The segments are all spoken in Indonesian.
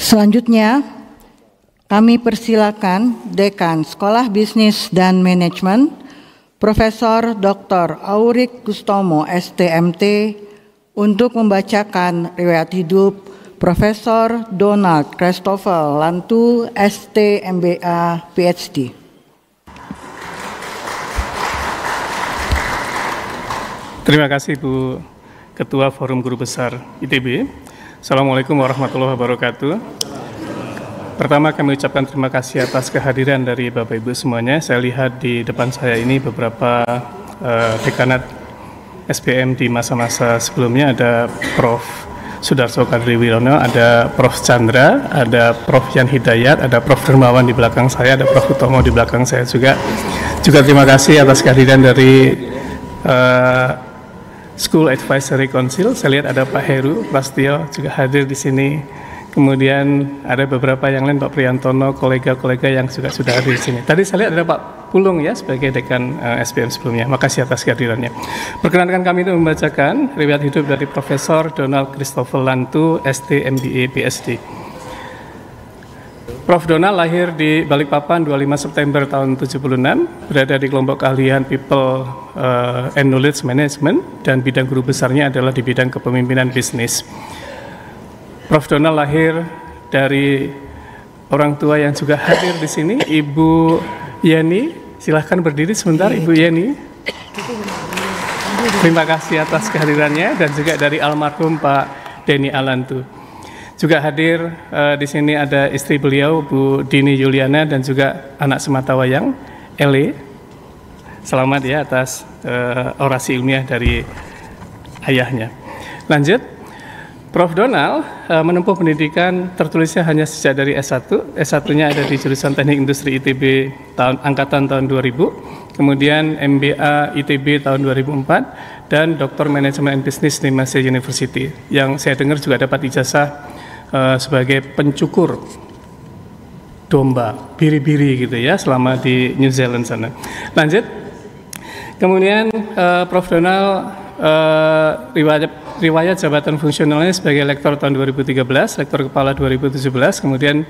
Selanjutnya, kami persilakan Dekan Sekolah Bisnis dan Manajemen, Profesor Dr. Aurik Kustomo, STMT, untuk membacakan riwayat hidup Profesor Donald Christopher Lantu, ST MBA PhD. Terima kasih Bu Ketua Forum Guru Besar ITB. Assalamualaikum warahmatullahi wabarakatuh. Pertama kami ucapkan terima kasih atas kehadiran dari Bapak Ibu semuanya. Saya lihat di depan saya ini beberapa dekanat SPM di masa-masa sebelumnya. Ada Prof. Sudarso Kadri Wirono, ada Prof. Chandra, ada Prof. Yan Hidayat, ada Prof. Dermawan di belakang saya, ada Prof. Utomo di belakang saya juga. Juga terima kasih atas kehadiran dari School Advisory Council. Saya lihat ada Pak Heru Prastio juga hadir di sini. Kemudian ada beberapa yang lain, Pak Priantono, kolega-kolega yang juga sudah hadir di sini. Tadi saya lihat ada Pak Pulung ya sebagai dekan SPM sebelumnya. Makasih atas kehadirannya. Perkenankan kami itu membacakan riwayat hidup dari Profesor Donald Christopher Lantu, ST MBA PhD. Prof. Donald lahir di Balikpapan 25 September tahun 76, berada di kelompok keahlian People and Knowledge Management, dan bidang guru besarnya adalah di bidang kepemimpinan bisnis. Prof. Donald lahir dari orang tua yang juga hadir di sini, Ibu Yeni. Silahkan berdiri sebentar, Ibu Yeni. Terima kasih atas kehadirannya, dan juga dari almarhum Pak Denny Alantu. Juga hadir di sini ada istri beliau, Bu Dini Yuliana, dan juga anak sematawayang, Ele. Selamat ya atas orasi ilmiah dari ayahnya. Lanjut, Prof. Donald menempuh pendidikan tertulisnya hanya sejak dari S1. S1-nya ada di jurusan Teknik Industri ITB angkatan tahun 2000, kemudian MBA ITB tahun 2004, dan Dr. Management and Business di Massey University, yang saya dengar juga dapat ijazah sebagai pencukur domba, biri-biri gitu ya, selama di New Zealand sana. Lanjut, kemudian Prof. Donald riwayat jabatan fungsionalnya sebagai lektor tahun 2013, lektor kepala 2017, kemudian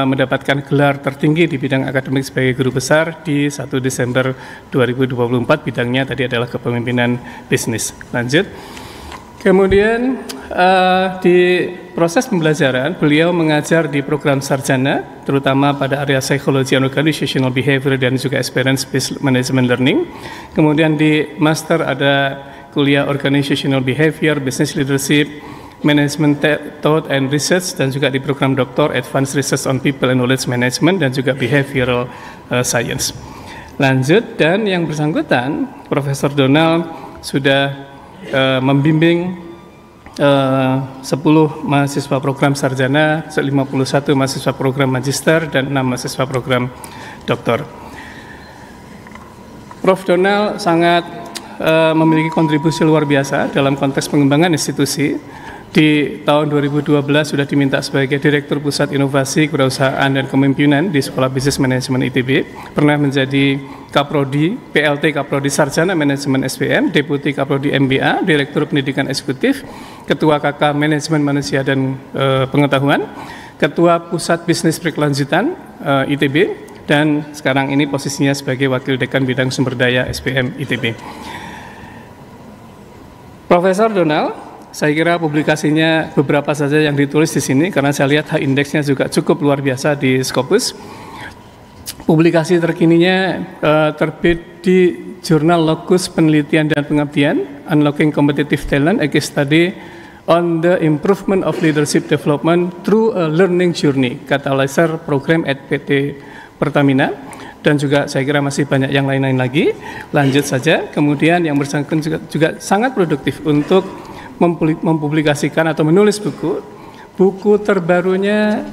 mendapatkan gelar tertinggi di bidang akademik sebagai guru besar di 1 Desember 2024, bidangnya tadi adalah kepemimpinan bisnis. Lanjut, kemudian di proses pembelajaran beliau mengajar di program sarjana, terutama pada area Psychology and Organizational Behavior dan juga Experience Based Management Learning. Kemudian di master ada kuliah Organizational Behavior, Business Leadership, Management Thought and Research, dan juga di program doktor Advanced Research on People and Knowledge Management dan juga Behavioral Science. Lanjut, dan yang bersangkutan Profesor Donald sudah membimbing 10 mahasiswa program sarjana, 51 mahasiswa program magister, dan 6 mahasiswa program doktor. Prof. Donald sangat memiliki kontribusi luar biasa dalam konteks pengembangan institusi. Di tahun 2012 sudah diminta sebagai Direktur Pusat Inovasi, Kewirausahaan dan Kepemimpinan di Sekolah Bisnis Manajemen ITB. Pernah menjadi Kaprodi, PLT Kaprodi Sarjana Manajemen SPM, Deputi Kaprodi MBA, Direktur Pendidikan Eksekutif, Ketua KK Manajemen Manusia dan Pengetahuan, Ketua Pusat Bisnis Berkelanjutan ITB, dan sekarang ini posisinya sebagai Wakil Dekan Bidang Sumber Daya SPM ITB. Profesor Donald, saya kira publikasinya beberapa saja yang ditulis di sini, karena saya lihat H-indeksnya juga cukup luar biasa di Scopus. Publikasi terkininya terbit di Jurnal Locus Penelitian dan Pengabdian, Unlocking Competitive Talent, a case study on the improvement of leadership development through a learning journey, Catalyzer Program at PT Pertamina, dan juga saya kira masih banyak yang lain-lain lagi. Lanjut saja, kemudian yang bersangkutan juga sangat produktif untuk mempublikasikan atau menulis buku. Buku terbarunya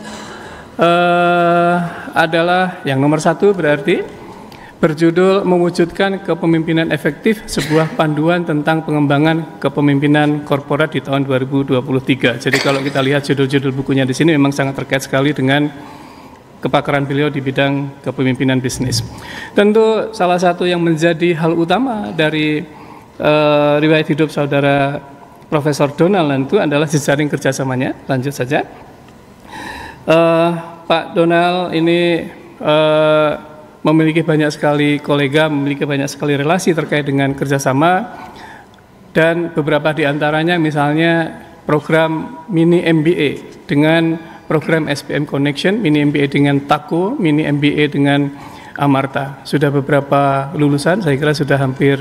adalah yang nomor 1, berarti berjudul Mewujudkan Kepemimpinan Efektif, sebuah panduan tentang pengembangan kepemimpinan korporat di tahun 2023. Jadi kalau kita lihat judul-judul bukunya di sini memang sangat terkait sekali dengan kepakaran beliau di bidang kepemimpinan bisnis. Tentu salah satu yang menjadi hal utama dari riwayat hidup saudara Profesor Donald Lantu adalah jejaring kerjasamanya. Lanjut saja. Pak Donald ini memiliki banyak sekali kolega, memiliki banyak sekali relasi terkait dengan kerjasama, dan beberapa di antaranya misalnya program mini MBA dengan program SPM Connection, mini MBA dengan TAKO, mini MBA dengan Amarta. Sudah beberapa lulusan, saya kira sudah hampir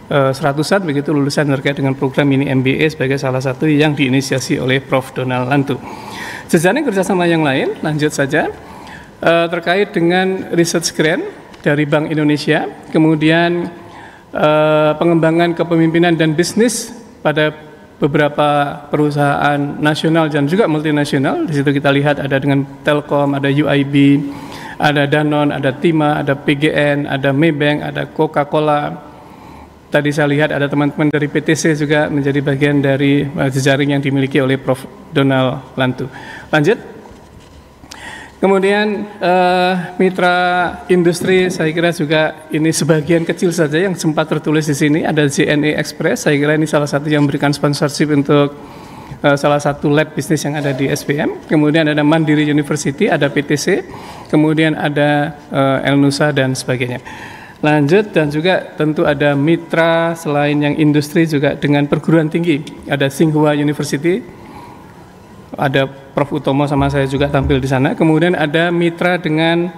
100-an begitu lulusan terkait dengan program mini MBA sebagai salah satu yang diinisiasi oleh Prof. Donald Lantu. Sejenis kerjasama yang lain, lanjut saja, terkait dengan research grant dari Bank Indonesia, kemudian pengembangan kepemimpinan dan bisnis pada beberapa perusahaan nasional dan juga multinasional. Di situ kita lihat ada dengan Telkom, ada UIB, ada Danone, ada Tima, ada PGN, ada Maybank, ada Coca-Cola. Tadi saya lihat ada teman-teman dari PTC juga menjadi bagian dari jejaring yang dimiliki oleh Prof. Donald Lantu. Lanjut. Kemudian mitra industri, saya kira juga ini sebagian kecil saja yang sempat tertulis di sini. Ada JNE Express, saya kira ini salah satu yang memberikan sponsorship untuk salah satu lab bisnis yang ada di SPM. Kemudian ada Mandiri University, ada PTC, kemudian ada Elnusa dan sebagainya. Lanjut, dan juga tentu ada mitra selain yang industri juga dengan perguruan tinggi. Ada Tsinghua University, ada Prof. Utomo sama saya juga tampil di sana. Kemudian ada mitra dengan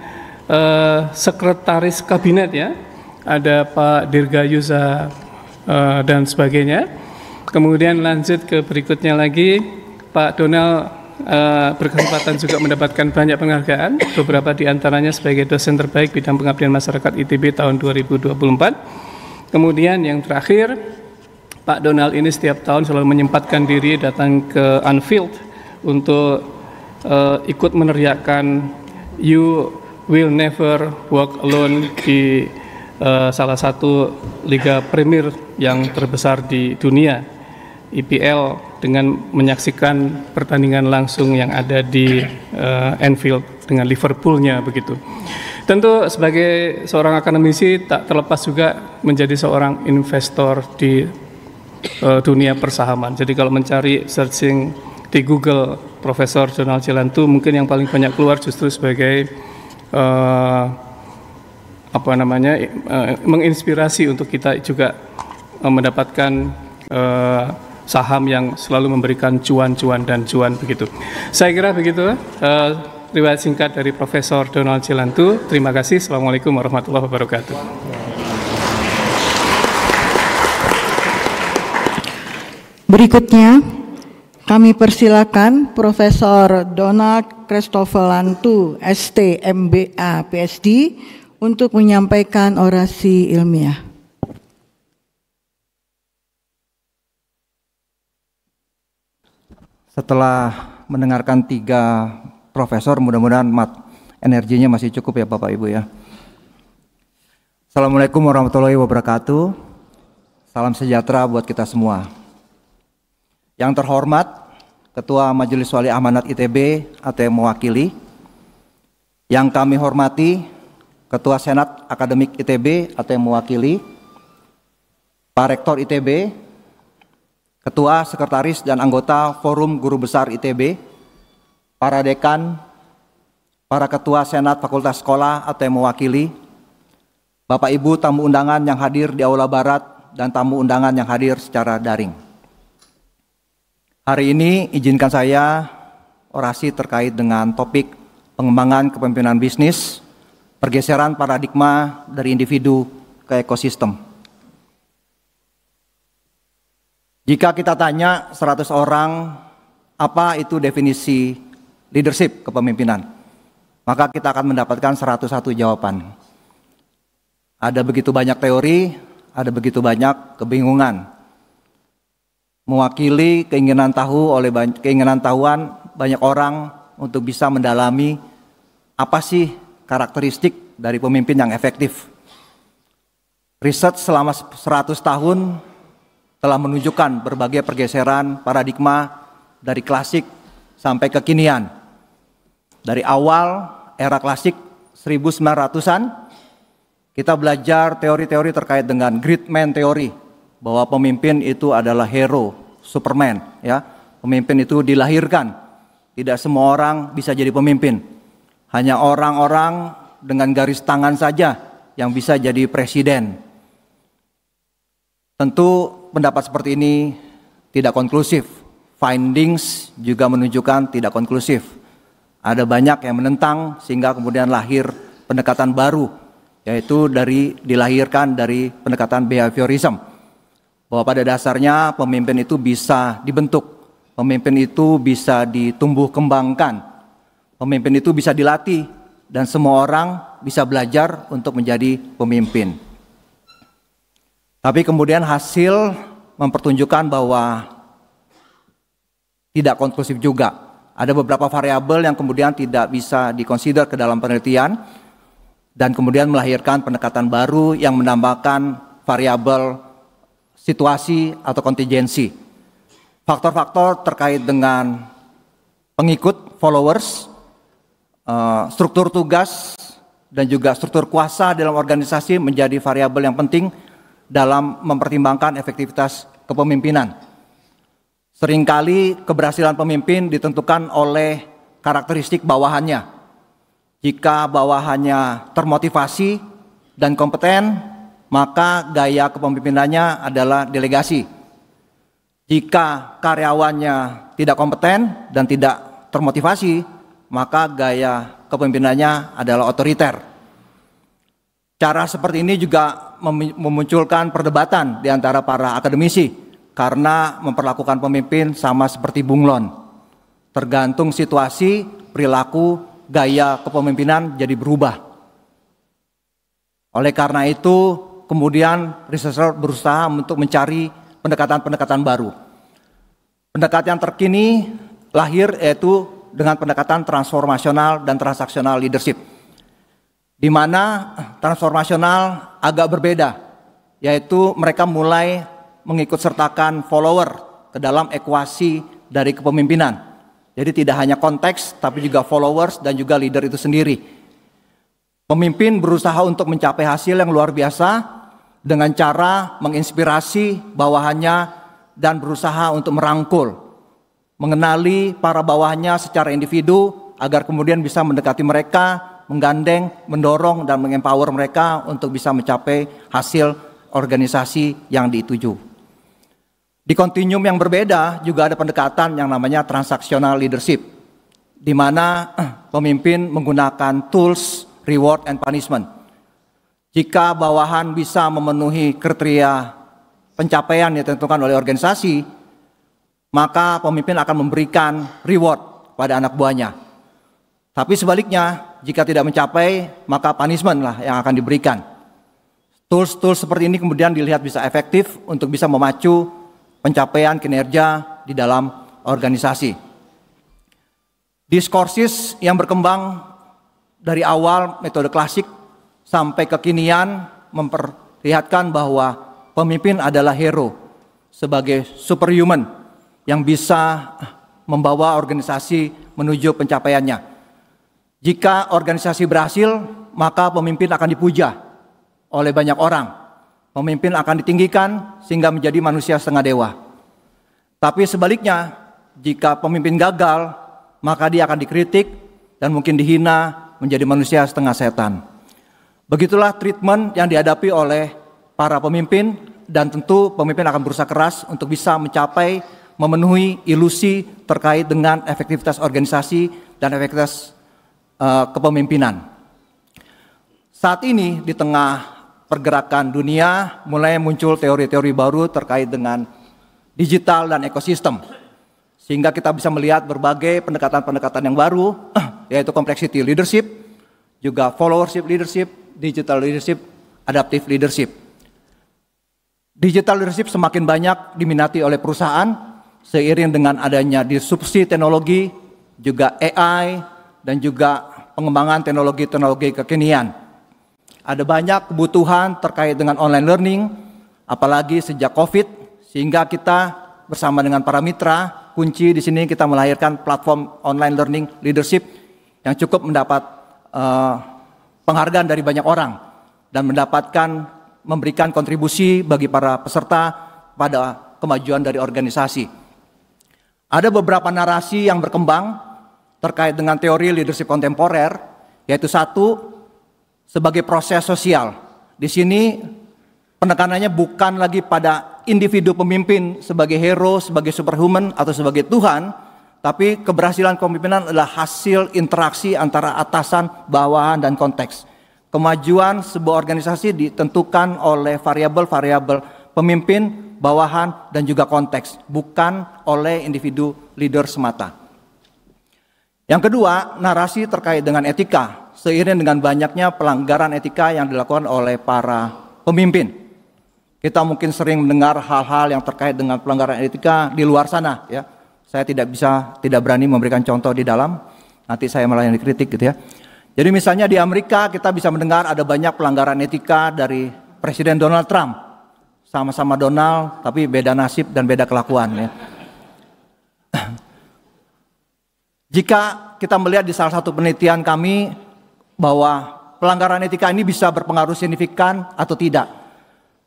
sekretaris kabinet ya, ada Pak Dirgayusa dan sebagainya. Kemudian lanjut ke berikutnya lagi, Pak Donald berkesempatan juga mendapatkan banyak penghargaan, beberapa di antaranya sebagai dosen terbaik bidang pengabdian masyarakat ITB tahun 2024. Kemudian yang terakhir, Pak Donald ini setiap tahun selalu menyempatkan diri datang ke Anfield untuk ikut meneriakkan "You Will Never Walk Alone" di salah satu liga premier yang terbesar di dunia, IPL, dengan menyaksikan pertandingan langsung yang ada di Anfield dengan Liverpoolnya begitu. Tentu sebagai seorang akademisi tak terlepas juga menjadi seorang investor di dunia persahaman. Jadi kalau mencari searching di Google Profesor Donald C. Lantu, mungkin yang paling banyak keluar justru sebagai menginspirasi untuk kita juga mendapatkan saham yang selalu memberikan cuan-cuan dan cuan begitu. Saya kira begitu riwayat singkat dari Profesor Donald C. Lantu. Terima kasih. Assalamualaikum warahmatullahi wabarakatuh. Berikutnya kami persilakan Profesor Donald Christopher Lantu, ST MBA PhD, untuk menyampaikan orasi ilmiah. Setelah mendengarkan 3 profesor, mudah-mudahan energinya masih cukup ya Bapak Ibu ya. Assalamualaikum warahmatullahi wabarakatuh. Salam sejahtera buat kita semua. Yang terhormat Ketua Majelis Wali Amanat ITB atau yang mewakili, yang kami hormati Ketua Senat Akademik ITB atau yang mewakili, Pak Rektor ITB, Ketua, Sekretaris, dan anggota Forum Guru Besar ITB, para dekan, para ketua Senat Fakultas Sekolah atau yang mewakili, Bapak Ibu tamu undangan yang hadir di Aula Barat dan tamu undangan yang hadir secara daring. Hari ini izinkan saya orasi terkait dengan topik pengembangan kepemimpinan bisnis, pergeseran paradigma dari individu ke ekosistem. Jika kita tanya 100 orang apa itu definisi leadership kepemimpinan, maka kita akan mendapatkan 101 jawaban. Ada begitu banyak teori, ada begitu banyak kebingungan. Mewakili keinginan tahuan banyak orang untuk bisa mendalami apa sih karakteristik dari pemimpin yang efektif. Riset selama 100 tahun telah menunjukkan berbagai pergeseran paradigma dari klasik sampai kekinian. Dari awal era klasik 1900-an, kita belajar teori-teori terkait dengan great man teori, bahwa pemimpin itu adalah hero, Superman, ya. Pemimpin itu dilahirkan tidak semua orang bisa jadi pemimpin. Hanya orang-orang dengan garis tangan saja yang bisa jadi presiden. Tentu pendapat seperti ini tidak konklusif. Findings juga menunjukkan tidak konklusif. Ada banyak yang menentang sehingga kemudian lahir pendekatan baru, yaitu dilahirkan dari pendekatan behaviorism. Bahwa pada dasarnya pemimpin itu bisa dibentuk, pemimpin itu bisa ditumbuh kembangkan, pemimpin itu bisa dilatih, dan semua orang bisa belajar untuk menjadi pemimpin. Tapi kemudian hasil mempertunjukkan bahwa tidak konklusif juga. Ada beberapa variabel yang kemudian tidak bisa dikonsider ke dalam penelitian dan kemudian melahirkan pendekatan baru yang menambahkan variabel situasi atau kontingensi. Faktor-faktor terkait dengan pengikut, followers, struktur tugas, dan juga struktur kuasa dalam organisasi menjadi variabel yang penting dalam mempertimbangkan efektivitas kepemimpinan. Seringkali keberhasilan pemimpin ditentukan oleh karakteristik bawahannya. Jika bawahannya termotivasi dan kompeten, maka gaya kepemimpinannya adalah delegasi. Jika karyawannya tidak kompeten dan tidak termotivasi, maka gaya kepemimpinannya adalah otoriter. Cara seperti ini juga memunculkan perdebatan di antara para akademisi karena memperlakukan pemimpin sama seperti bunglon. Tergantung situasi, perilaku, gaya kepemimpinan jadi berubah. Oleh karena itu, kemudian researcher berusaha untuk mencari pendekatan-pendekatan baru. Pendekatan terkini lahir yaitu dengan pendekatan transformasional dan transaksional leadership, di mana transformasional agak berbeda, yaitu mereka mulai mengikut sertakan follower ke dalam ekuasi dari kepemimpinan. Jadi tidak hanya konteks, tapi juga followers dan juga leader itu sendiri. Pemimpin berusaha untuk mencapai hasil yang luar biasa dengan cara menginspirasi bawahannya dan berusaha untuk merangkul, mengenali para bawahannya secara individu agar kemudian bisa mendekati mereka, menggandeng, mendorong, dan mengempower mereka untuk bisa mencapai hasil organisasi yang dituju. Di kontinuum yang berbeda juga ada pendekatan yang namanya transaksional leadership, di mana pemimpin menggunakan tools, reward, and punishment. Jika bawahan bisa memenuhi kriteria pencapaian yang ditentukan oleh organisasi, maka pemimpin akan memberikan reward pada anak buahnya. Tapi sebaliknya, jika tidak mencapai, maka punishment lah yang akan diberikan. Tools-tools seperti ini kemudian dilihat bisa efektif untuk bisa memacu pencapaian kinerja di dalam organisasi. Diskursus yang berkembang dari awal metode klasik sampai kekinian memperlihatkan bahwa pemimpin adalah hero sebagai superhuman yang bisa membawa organisasi menuju pencapaiannya. Jika organisasi berhasil, maka pemimpin akan dipuja oleh banyak orang. Pemimpin akan ditinggikan sehingga menjadi manusia setengah dewa. Tapi sebaliknya, jika pemimpin gagal, maka dia akan dikritik dan mungkin dihina menjadi manusia setengah setan. Begitulah treatment yang dihadapi oleh para pemimpin, dan tentu pemimpin akan berusaha keras untuk bisa mencapai, memenuhi ilusi terkait dengan efektivitas organisasi dan efektivitas kepemimpinan. Saat ini di tengah pergerakan dunia mulai muncul teori-teori baru terkait dengan digital dan ekosistem. Sehingga kita bisa melihat berbagai pendekatan-pendekatan yang baru, yaitu complexity leadership, juga followership leadership, digital leadership, adaptive leadership. Digital leadership semakin banyak diminati oleh perusahaan seiring dengan adanya disrupsi teknologi, juga AI, dan juga pengembangan teknologi-teknologi kekinian. Ada banyak kebutuhan terkait dengan online learning, apalagi sejak COVID, sehingga kita bersama dengan para mitra kunci di sini kita melahirkan platform online learning leadership yang cukup mendapat penghargaan dari banyak orang dan memberikan kontribusi bagi para peserta pada kemajuan dari organisasi. Ada beberapa narasi yang berkembang terkait dengan teori leadership kontemporer, yaitu satu, sebagai proses sosial. Di sini penekanannya bukan lagi pada individu pemimpin sebagai hero, sebagai superhuman, atau sebagai Tuhan, tapi keberhasilan kepemimpinan adalah hasil interaksi antara atasan, bawahan, dan konteks. Kemajuan sebuah organisasi ditentukan oleh variabel-variabel pemimpin, bawahan, dan juga konteks, bukan oleh individu leader semata. Yang kedua, narasi terkait dengan etika, seiring dengan banyaknya pelanggaran etika yang dilakukan oleh para pemimpin. Kita mungkin sering mendengar hal-hal yang terkait dengan pelanggaran etika di luar sana, ya. Saya tidak berani memberikan contoh di dalam, nanti saya malah yang dikritik gitu ya. Jadi misalnya di Amerika kita bisa mendengar ada banyak pelanggaran etika dari Presiden Donald Trump. Sama-sama Donald, tapi beda nasib dan beda kelakuan ya. Jika kita melihat di salah satu penelitian kami bahwa pelanggaran etika ini bisa berpengaruh signifikan atau tidak,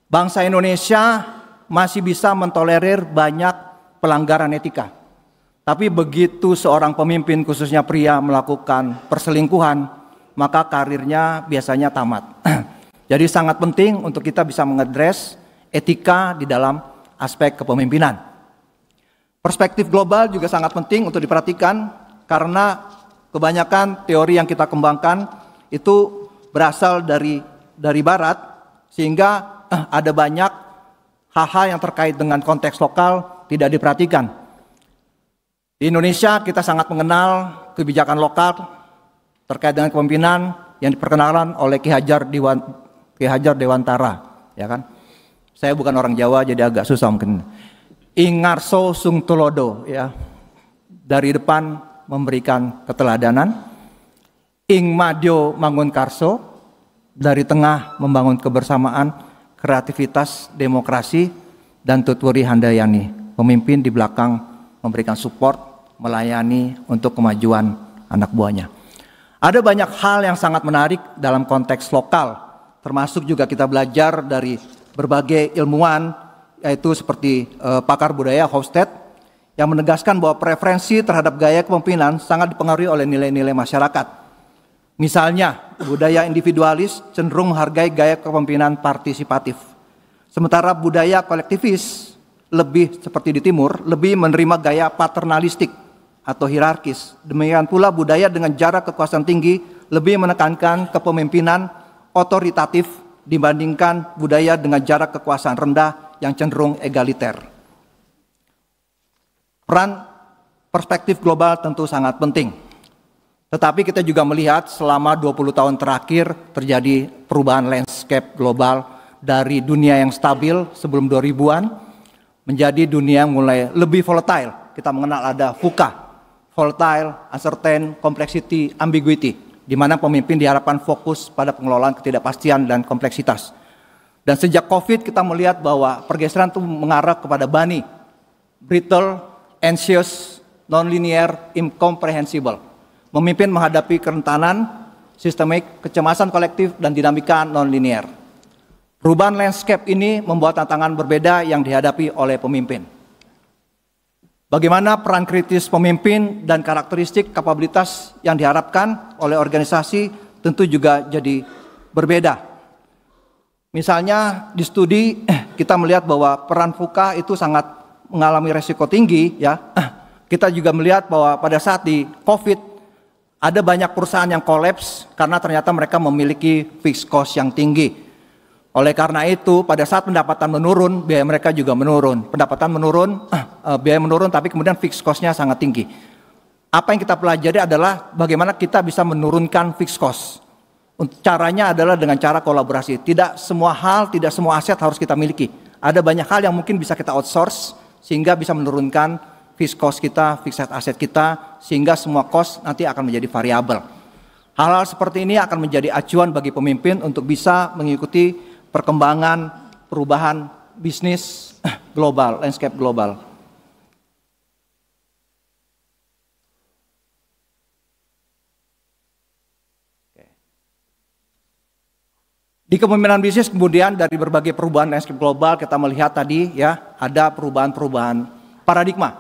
bangsa Indonesia masih bisa mentolerir banyak pelanggaran etika. Tapi begitu seorang pemimpin, khususnya pria, melakukan perselingkuhan, maka karirnya biasanya tamat. Jadi sangat penting untuk kita bisa mengadres etika di dalam aspek kepemimpinan. Perspektif global juga sangat penting untuk diperhatikan karena kebanyakan teori yang kita kembangkan itu berasal dari barat, sehingga ada banyak hal-hal yang terkait dengan konteks lokal tidak diperhatikan. Di Indonesia kita sangat mengenal kebijakan lokal terkait dengan kepemimpinan yang diperkenalkan oleh Ki Hajar Dewantara, ya kan? Saya bukan orang Jawa jadi agak susah mungkin. Ingarso sung tulodo, ya. Dari depan memberikan keteladanan. Ing madyo mangun karso, dari tengah membangun kebersamaan, kreativitas, demokrasi, dan tuturi handayani. Pemimpin di belakang memberikan support, melayani untuk kemajuan anak buahnya. Ada banyak hal yang sangat menarik dalam konteks lokal, termasuk juga kita belajar dari berbagai ilmuwan, yaitu seperti pakar budaya Hofstede, yang menegaskan bahwa preferensi terhadap gaya kepemimpinan sangat dipengaruhi oleh nilai-nilai masyarakat. Misalnya, budaya individualis cenderung menghargai gaya kepemimpinan partisipatif. Sementara budaya kolektivis, lebih seperti di timur, lebih menerima gaya paternalistik atau hierarkis. Demikian pula budaya dengan jarak kekuasaan tinggi lebih menekankan kepemimpinan otoritatif dibandingkan budaya dengan jarak kekuasaan rendah yang cenderung egaliter. Peran perspektif global tentu sangat penting. Tetapi kita juga melihat selama 20 tahun terakhir terjadi perubahan landscape global dari dunia yang stabil sebelum 2000-an menjadi dunia yang mulai lebih volatile. Kita mengenal ada VUCA, volatile, uncertain, complexity, ambiguity, di mana pemimpin diharapkan fokus pada pengelolaan ketidakpastian dan kompleksitas. Dan sejak COVID kita melihat bahwa pergeseran itu mengarah kepada bunny, brittle, anxious, non-linear, incomprehensible. Memimpin menghadapi kerentanan, sistemik, kecemasan kolektif, dan dinamika non-linear. Perubahan landscape ini membuat tantangan berbeda yang dihadapi oleh pemimpin. Bagaimana peran kritis pemimpin dan karakteristik kapabilitas yang diharapkan oleh organisasi tentu juga jadi berbeda. Misalnya di studi kita melihat bahwa peran VUCA itu sangat mengalami resiko tinggi, ya. Kita juga melihat bahwa pada saat di COVID ada banyak perusahaan yang kolaps karena ternyata mereka memiliki fixed cost yang tinggi. Oleh karena itu, pada saat pendapatan menurun, biaya mereka juga menurun. Pendapatan menurun, biaya menurun, tapi kemudian fixed cost-nya sangat tinggi. Apa yang kita pelajari adalah bagaimana kita bisa menurunkan fixed cost. Caranya adalah dengan cara kolaborasi. Tidak semua hal, tidak semua aset harus kita miliki. Ada banyak hal yang mungkin bisa kita outsource, sehingga bisa menurunkan fixed cost kita, fixed aset kita, sehingga semua cost nanti akan menjadi variabel. Hal-hal seperti ini akan menjadi acuan bagi pemimpin untuk bisa mengikuti perkembangan perubahan bisnis global, landscape global. Di kepemimpinan bisnis kemudian dari berbagai perubahan landscape global kita melihat tadi ya ada perubahan-perubahan paradigma.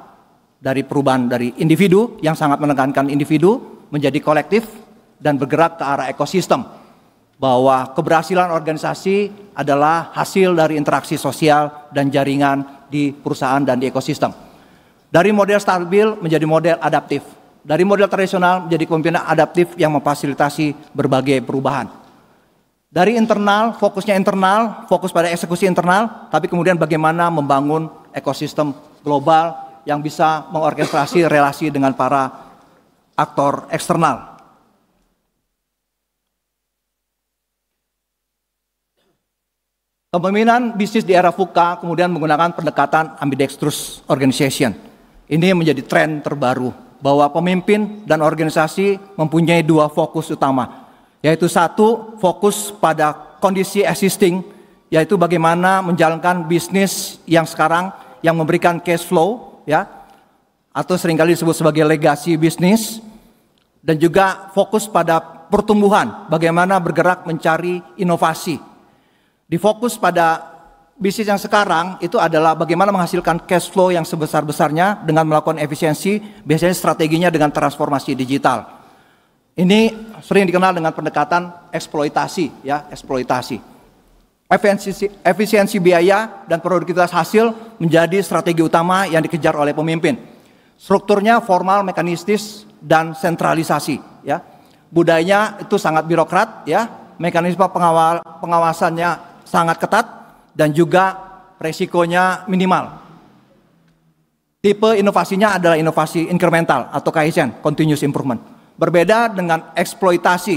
dari perubahan dari individu yang sangat menekankan individu menjadi kolektif dan bergerak ke arah ekosistem. Bahwa keberhasilan organisasi adalah hasil dari interaksi sosial dan jaringan di perusahaan dan di ekosistem. Dari model stabil menjadi model adaptif. Dari model tradisional menjadi kepemimpinan adaptif yang memfasilitasi berbagai perubahan. Dari internal, fokusnya internal, fokus pada eksekusi internal, tapi kemudian bagaimana membangun ekosistem global yang bisa mengorkestrasi relasi dengan para aktor eksternal. Kepemimpinan bisnis di era VUCA kemudian menggunakan pendekatan ambidextrous organization. Ini menjadi tren terbaru bahwa pemimpin dan organisasi mempunyai dua fokus utama. Yaitu satu, fokus pada kondisi existing, yaitu bagaimana menjalankan bisnis yang sekarang yang memberikan cash flow, ya, atau seringkali disebut sebagai legacy bisnis, dan juga fokus pada pertumbuhan, bagaimana bergerak mencari inovasi. Difokus pada bisnis yang sekarang itu adalah bagaimana menghasilkan cash flow yang sebesar-besarnya dengan melakukan efisiensi, biasanya strateginya dengan transformasi digital. Ini sering dikenal dengan pendekatan eksploitasi, ya, eksploitasi. Efisiensi biaya dan produktivitas hasil menjadi strategi utama yang dikejar oleh pemimpin. Strukturnya formal, mekanistis, dan sentralisasi, ya. Budayanya itu sangat birokrat, ya. Mekanisme pengawasannya sangat ketat dan juga resikonya minimal. Tipe inovasinya adalah inovasi incremental atau Kaizen, continuous improvement. Berbeda dengan eksploitasi,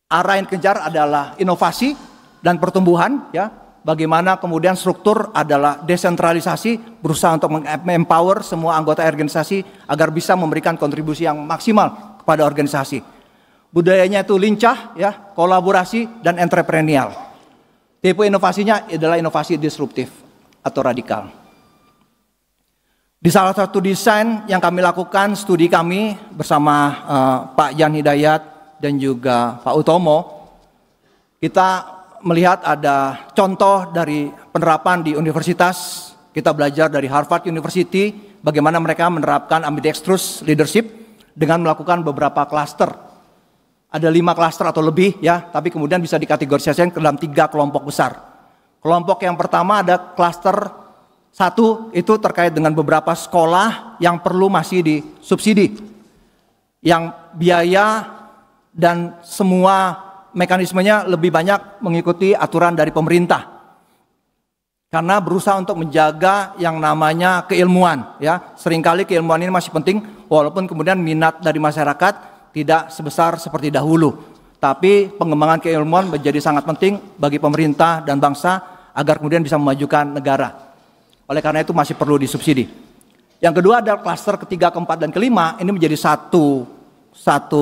arah yang dikejar adalah inovasi dan pertumbuhan, ya. Bagaimana kemudian struktur adalah desentralisasi, berusaha untuk empower semua anggota organisasi agar bisa memberikan kontribusi yang maksimal kepada organisasi. Budayanya itu lincah, ya, kolaborasi dan entrepreneurial. Tipe inovasinya adalah inovasi disruptif atau radikal. Di salah satu desain yang kami lakukan, studi kami bersama Pak Jan Hidayat dan juga Pak Utomo, kita melihat ada contoh dari penerapan di universitas. Kita belajar dari Harvard University, bagaimana mereka menerapkan ambidextrous leadership dengan melakukan beberapa klaster. Ada 5 klaster atau lebih, ya, tapi kemudian bisa dikategorisasikan ke dalam 3 kelompok besar. Kelompok yang pertama ada klaster 1, itu terkait dengan beberapa sekolah yang perlu masih disubsidi, yang biaya dan semua mekanismenya lebih banyak mengikuti aturan dari pemerintah, karena berusaha untuk menjaga yang namanya keilmuan, ya. Seringkali keilmuan ini masih penting, walaupun kemudian minat dari masyarakat tidak sebesar seperti dahulu, tapi pengembangan keilmuan menjadi sangat penting bagi pemerintah dan bangsa agar kemudian bisa memajukan negara. Oleh karena itu masih perlu disubsidi. Yang kedua adalah klaster ketiga, keempat, dan kelima. Ini menjadi satu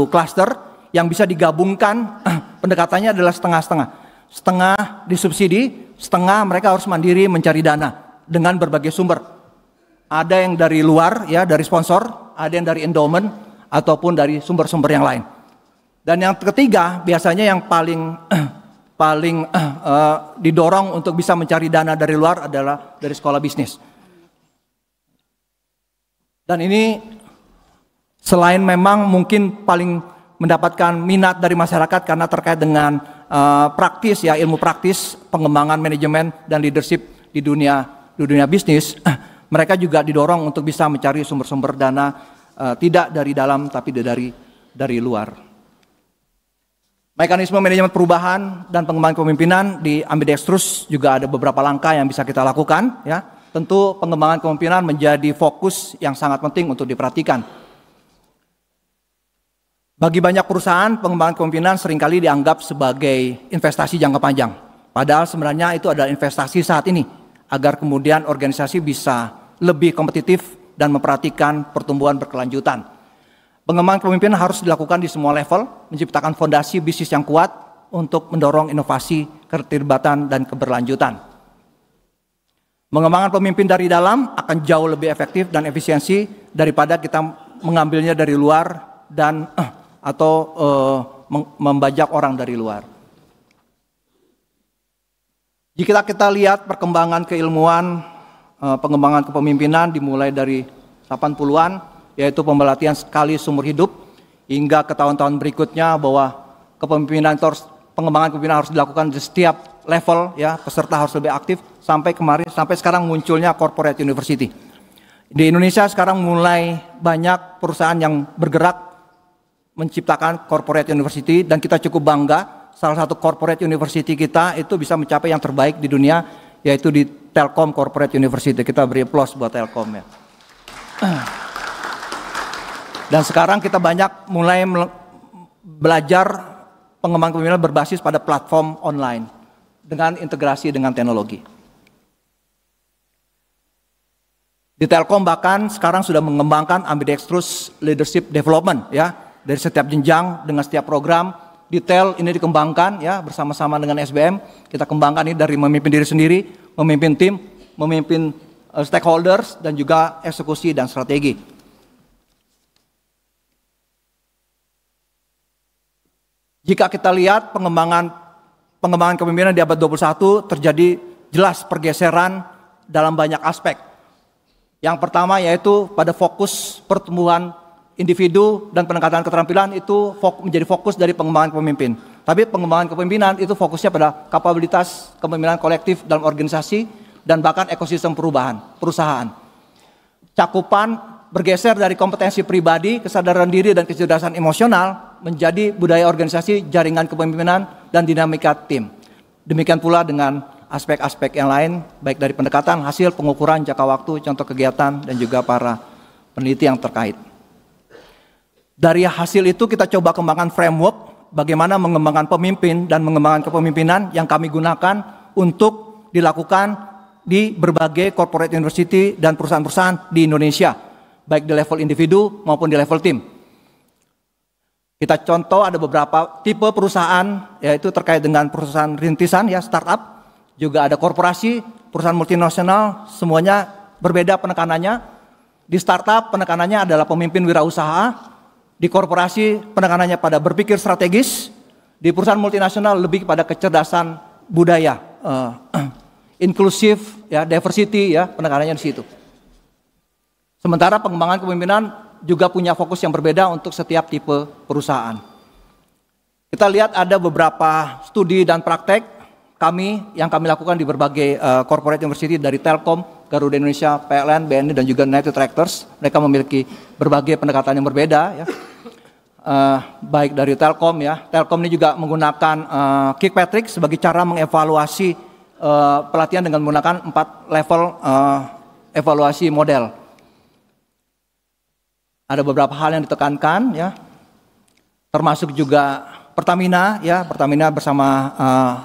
klaster yang bisa digabungkan. Pendekatannya adalah setengah-setengah. Setengah disubsidi, setengah mereka harus mandiri mencari dana dengan berbagai sumber. Ada yang dari luar, ya, dari sponsor, ada yang dari endowment ataupun dari sumber-sumber yang lain. Dan yang ketiga biasanya yang paling didorong untuk bisa mencari dana dari luar adalah dari sekolah bisnis. Dan ini selain memang mungkin paling mendapatkan minat dari masyarakat karena terkait dengan praktis, ya, ilmu praktis, pengembangan manajemen dan leadership di dunia bisnis, mereka juga didorong untuk bisa mencari sumber-sumber dana tidak dari dalam tapi dari luar. Mekanisme manajemen perubahan dan pengembangan kepemimpinan di ambidextrous juga ada beberapa langkah yang bisa kita lakukan, ya. Tentu pengembangan kepemimpinan menjadi fokus yang sangat penting untuk diperhatikan. Bagi banyak perusahaan, pengembangan kepemimpinan seringkali dianggap sebagai investasi jangka panjang. Padahal sebenarnya itu adalah investasi saat ini agar kemudian organisasi bisa lebih kompetitif dan memperhatikan pertumbuhan berkelanjutan. Pengembangan kepemimpinan harus dilakukan di semua level, menciptakan fondasi bisnis yang kuat untuk mendorong inovasi, keterlibatan, dan keberlanjutan. Mengembangkan pemimpin dari dalam akan jauh lebih efektif dan efisiensi daripada kita mengambilnya dari luar dan membajak orang dari luar. Jika kita lihat perkembangan keilmuan, pengembangan kepemimpinan dimulai dari 80-an, yaitu pembelatihan sekali seumur hidup, hingga ke tahun-tahun berikutnya bahwa kepemimpinan itu pengembangan kepemimpinan harus dilakukan di setiap level, ya, peserta harus lebih aktif, sampai sekarang munculnya corporate university. Di Indonesia sekarang mulai banyak perusahaan yang bergerak menciptakan corporate university, dan kita cukup bangga salah satu corporate university kita itu bisa mencapai yang terbaik di dunia, yaitu di Telkom Corporate University. Kita beri applause buat Telkom, ya. Dan sekarang kita banyak mulai belajar pengembangan kepemimpinan berbasis pada platform online dengan integrasi dengan teknologi. Di Telkom bahkan sekarang sudah mengembangkan ambidextrous leadership development, ya, dari setiap jenjang dengan setiap program detail ini dikembangkan, ya, bersama-sama dengan SBM kita kembangkan ini dari memimpin diri sendiri, memimpin tim, memimpin stakeholders, dan juga eksekusi dan strategi. Jika kita lihat pengembangan kepemimpinan di abad 21 terjadi jelas pergeseran dalam banyak aspek. Yang pertama yaitu pada fokus pertumbuhan individu dan peningkatan keterampilan itu menjadi fokus dari pengembangan pemimpin. Tapi pengembangan kepemimpinan itu fokusnya pada kapabilitas kepemimpinan kolektif dalam organisasi dan bahkan ekosistem perusahaan. Cakupan bergeser dari kompetensi pribadi, kesadaran diri, dan kecerdasan emosional menjadi budaya organisasi, jaringan kepemimpinan, dan dinamika tim. Demikian pula dengan aspek-aspek yang lain, baik dari pendekatan, hasil, pengukuran, jangka waktu, contoh kegiatan, dan juga para peneliti yang terkait. Dari hasil itu kita coba kembangkan framework bagaimana mengembangkan pemimpin dan mengembangkan kepemimpinan yang kami gunakan untuk dilakukan di berbagai corporate university dan perusahaan-perusahaan di Indonesia, baik di level individu maupun di level tim. Kita contoh ada beberapa tipe perusahaan, yaitu terkait dengan perusahaan rintisan, ya, startup, juga ada korporasi, perusahaan multinasional, semuanya berbeda penekanannya. Di startup penekanannya adalah pemimpin wirausaha, di korporasi penekanannya pada berpikir strategis, di perusahaan multinasional lebih pada kecerdasan budaya, inklusif, ya, diversity, ya, penekanannya di situ. Sementara pengembangan kepemimpinan juga punya fokus yang berbeda untuk setiap tipe perusahaan. Kita lihat ada beberapa studi dan praktek yang kami lakukan di berbagai corporate university dari Telkom, Garuda Indonesia, PLN, BNI, dan juga United Tractors. Mereka memiliki berbagai pendekatan yang berbeda, ya. Baik dari Telkom, ya. Telkom ini juga menggunakan Kirkpatrick sebagai cara mengevaluasi pelatihan dengan menggunakan 4 level evaluasi model. Ada beberapa hal yang ditekankan, ya, termasuk juga Pertamina, ya, Pertamina bersama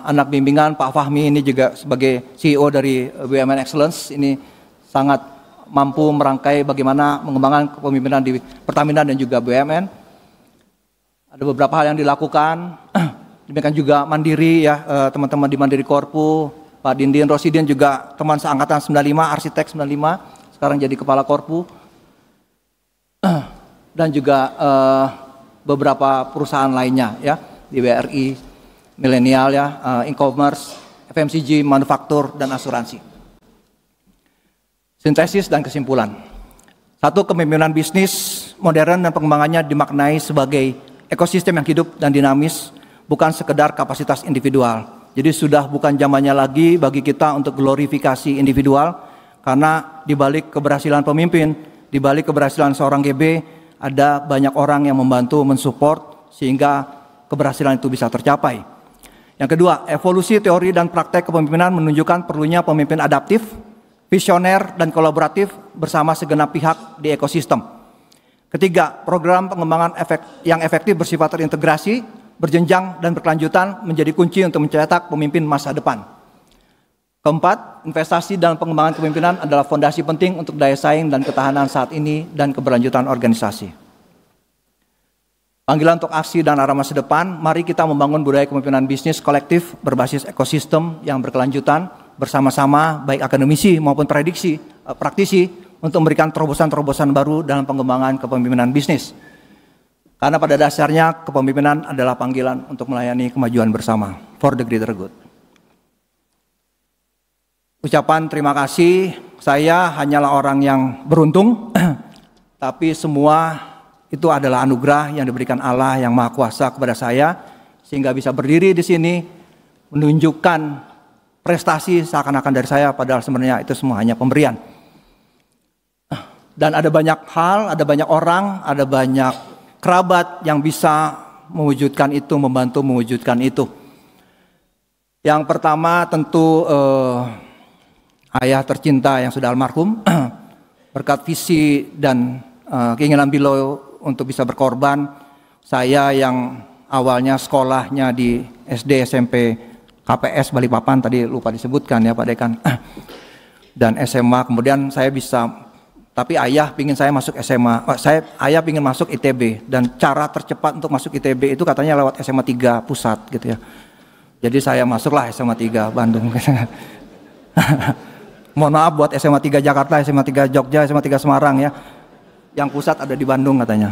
anak bimbingan Pak Fahmi ini juga sebagai CEO dari BUMN Excellence ini sangat mampu merangkai bagaimana mengembangkan kepemimpinan di Pertamina dan juga BUMN. Ada beberapa hal yang dilakukan, demikian juga Mandiri, ya, teman-teman di Mandiri Korpu, Pak Dindin Rosidin juga teman seangkatan 95, arsitek 95, sekarang jadi kepala Korpu. Dan juga beberapa perusahaan lainnya, ya, di BRI, Milenial, ya, e-commerce, FMCG, manufaktur, dan asuransi. Sintesis dan kesimpulan. 1. Kepemimpinan bisnis modern dan pengembangannya dimaknai sebagai ekosistem yang hidup dan dinamis, bukan sekedar kapasitas individual. Jadi sudah bukan zamannya lagi bagi kita untuk glorifikasi individual, karena di balik keberhasilan pemimpin, di balik keberhasilan seorang GB, ada banyak orang yang membantu mensupport sehingga keberhasilan itu bisa tercapai. Yang kedua, evolusi teori dan praktek kepemimpinan menunjukkan perlunya pemimpin adaptif, visioner, dan kolaboratif bersama segenap pihak di ekosistem. Ketiga, program pengembangan yang efektif bersifat terintegrasi, berjenjang, dan berkelanjutan menjadi kunci untuk mencetak pemimpin masa depan. Keempat, investasi dalam pengembangan kepemimpinan adalah fondasi penting untuk daya saing dan ketahanan saat ini dan keberlanjutan organisasi. Panggilan untuk aksi dan arah masa depan, mari kita membangun budaya kepemimpinan bisnis kolektif berbasis ekosistem yang berkelanjutan bersama-sama baik akademisi maupun praktisi untuk memberikan terobosan-terobosan baru dalam pengembangan kepemimpinan bisnis. Karena pada dasarnya kepemimpinan adalah panggilan untuk melayani kemajuan bersama for the greater good. Ucapan terima kasih, saya hanyalah orang yang beruntung Tapi semua itu adalah anugerah yang diberikan Allah yang Maha Kuasa kepada saya, sehingga bisa berdiri di sini menunjukkan prestasi seakan-akan dari saya, padahal sebenarnya itu semua hanya pemberian. Dan ada banyak hal, ada banyak orang, ada banyak kerabat yang bisa mewujudkan itu, membantu mewujudkan itu. Yang pertama tentu ayah tercinta yang sudah almarhum, berkat visi dan keinginan beliau untuk bisa berkorban, saya yang awalnya sekolahnya di SD, SMP, KPS Balikpapan, tadi lupa disebutkan ya Pak Dekan, dan SMA, kemudian saya bisa, tapi ayah pingin saya masuk SMA, ayah pingin masuk ITB, dan cara tercepat untuk masuk ITB itu katanya lewat SMA 3 pusat gitu ya. Jadi saya masuklah SMA 3 Bandung. Mohon maaf buat SMA 3 Jakarta, SMA 3 Jogja, SMA 3 Semarang ya. Yang pusat ada di Bandung katanya.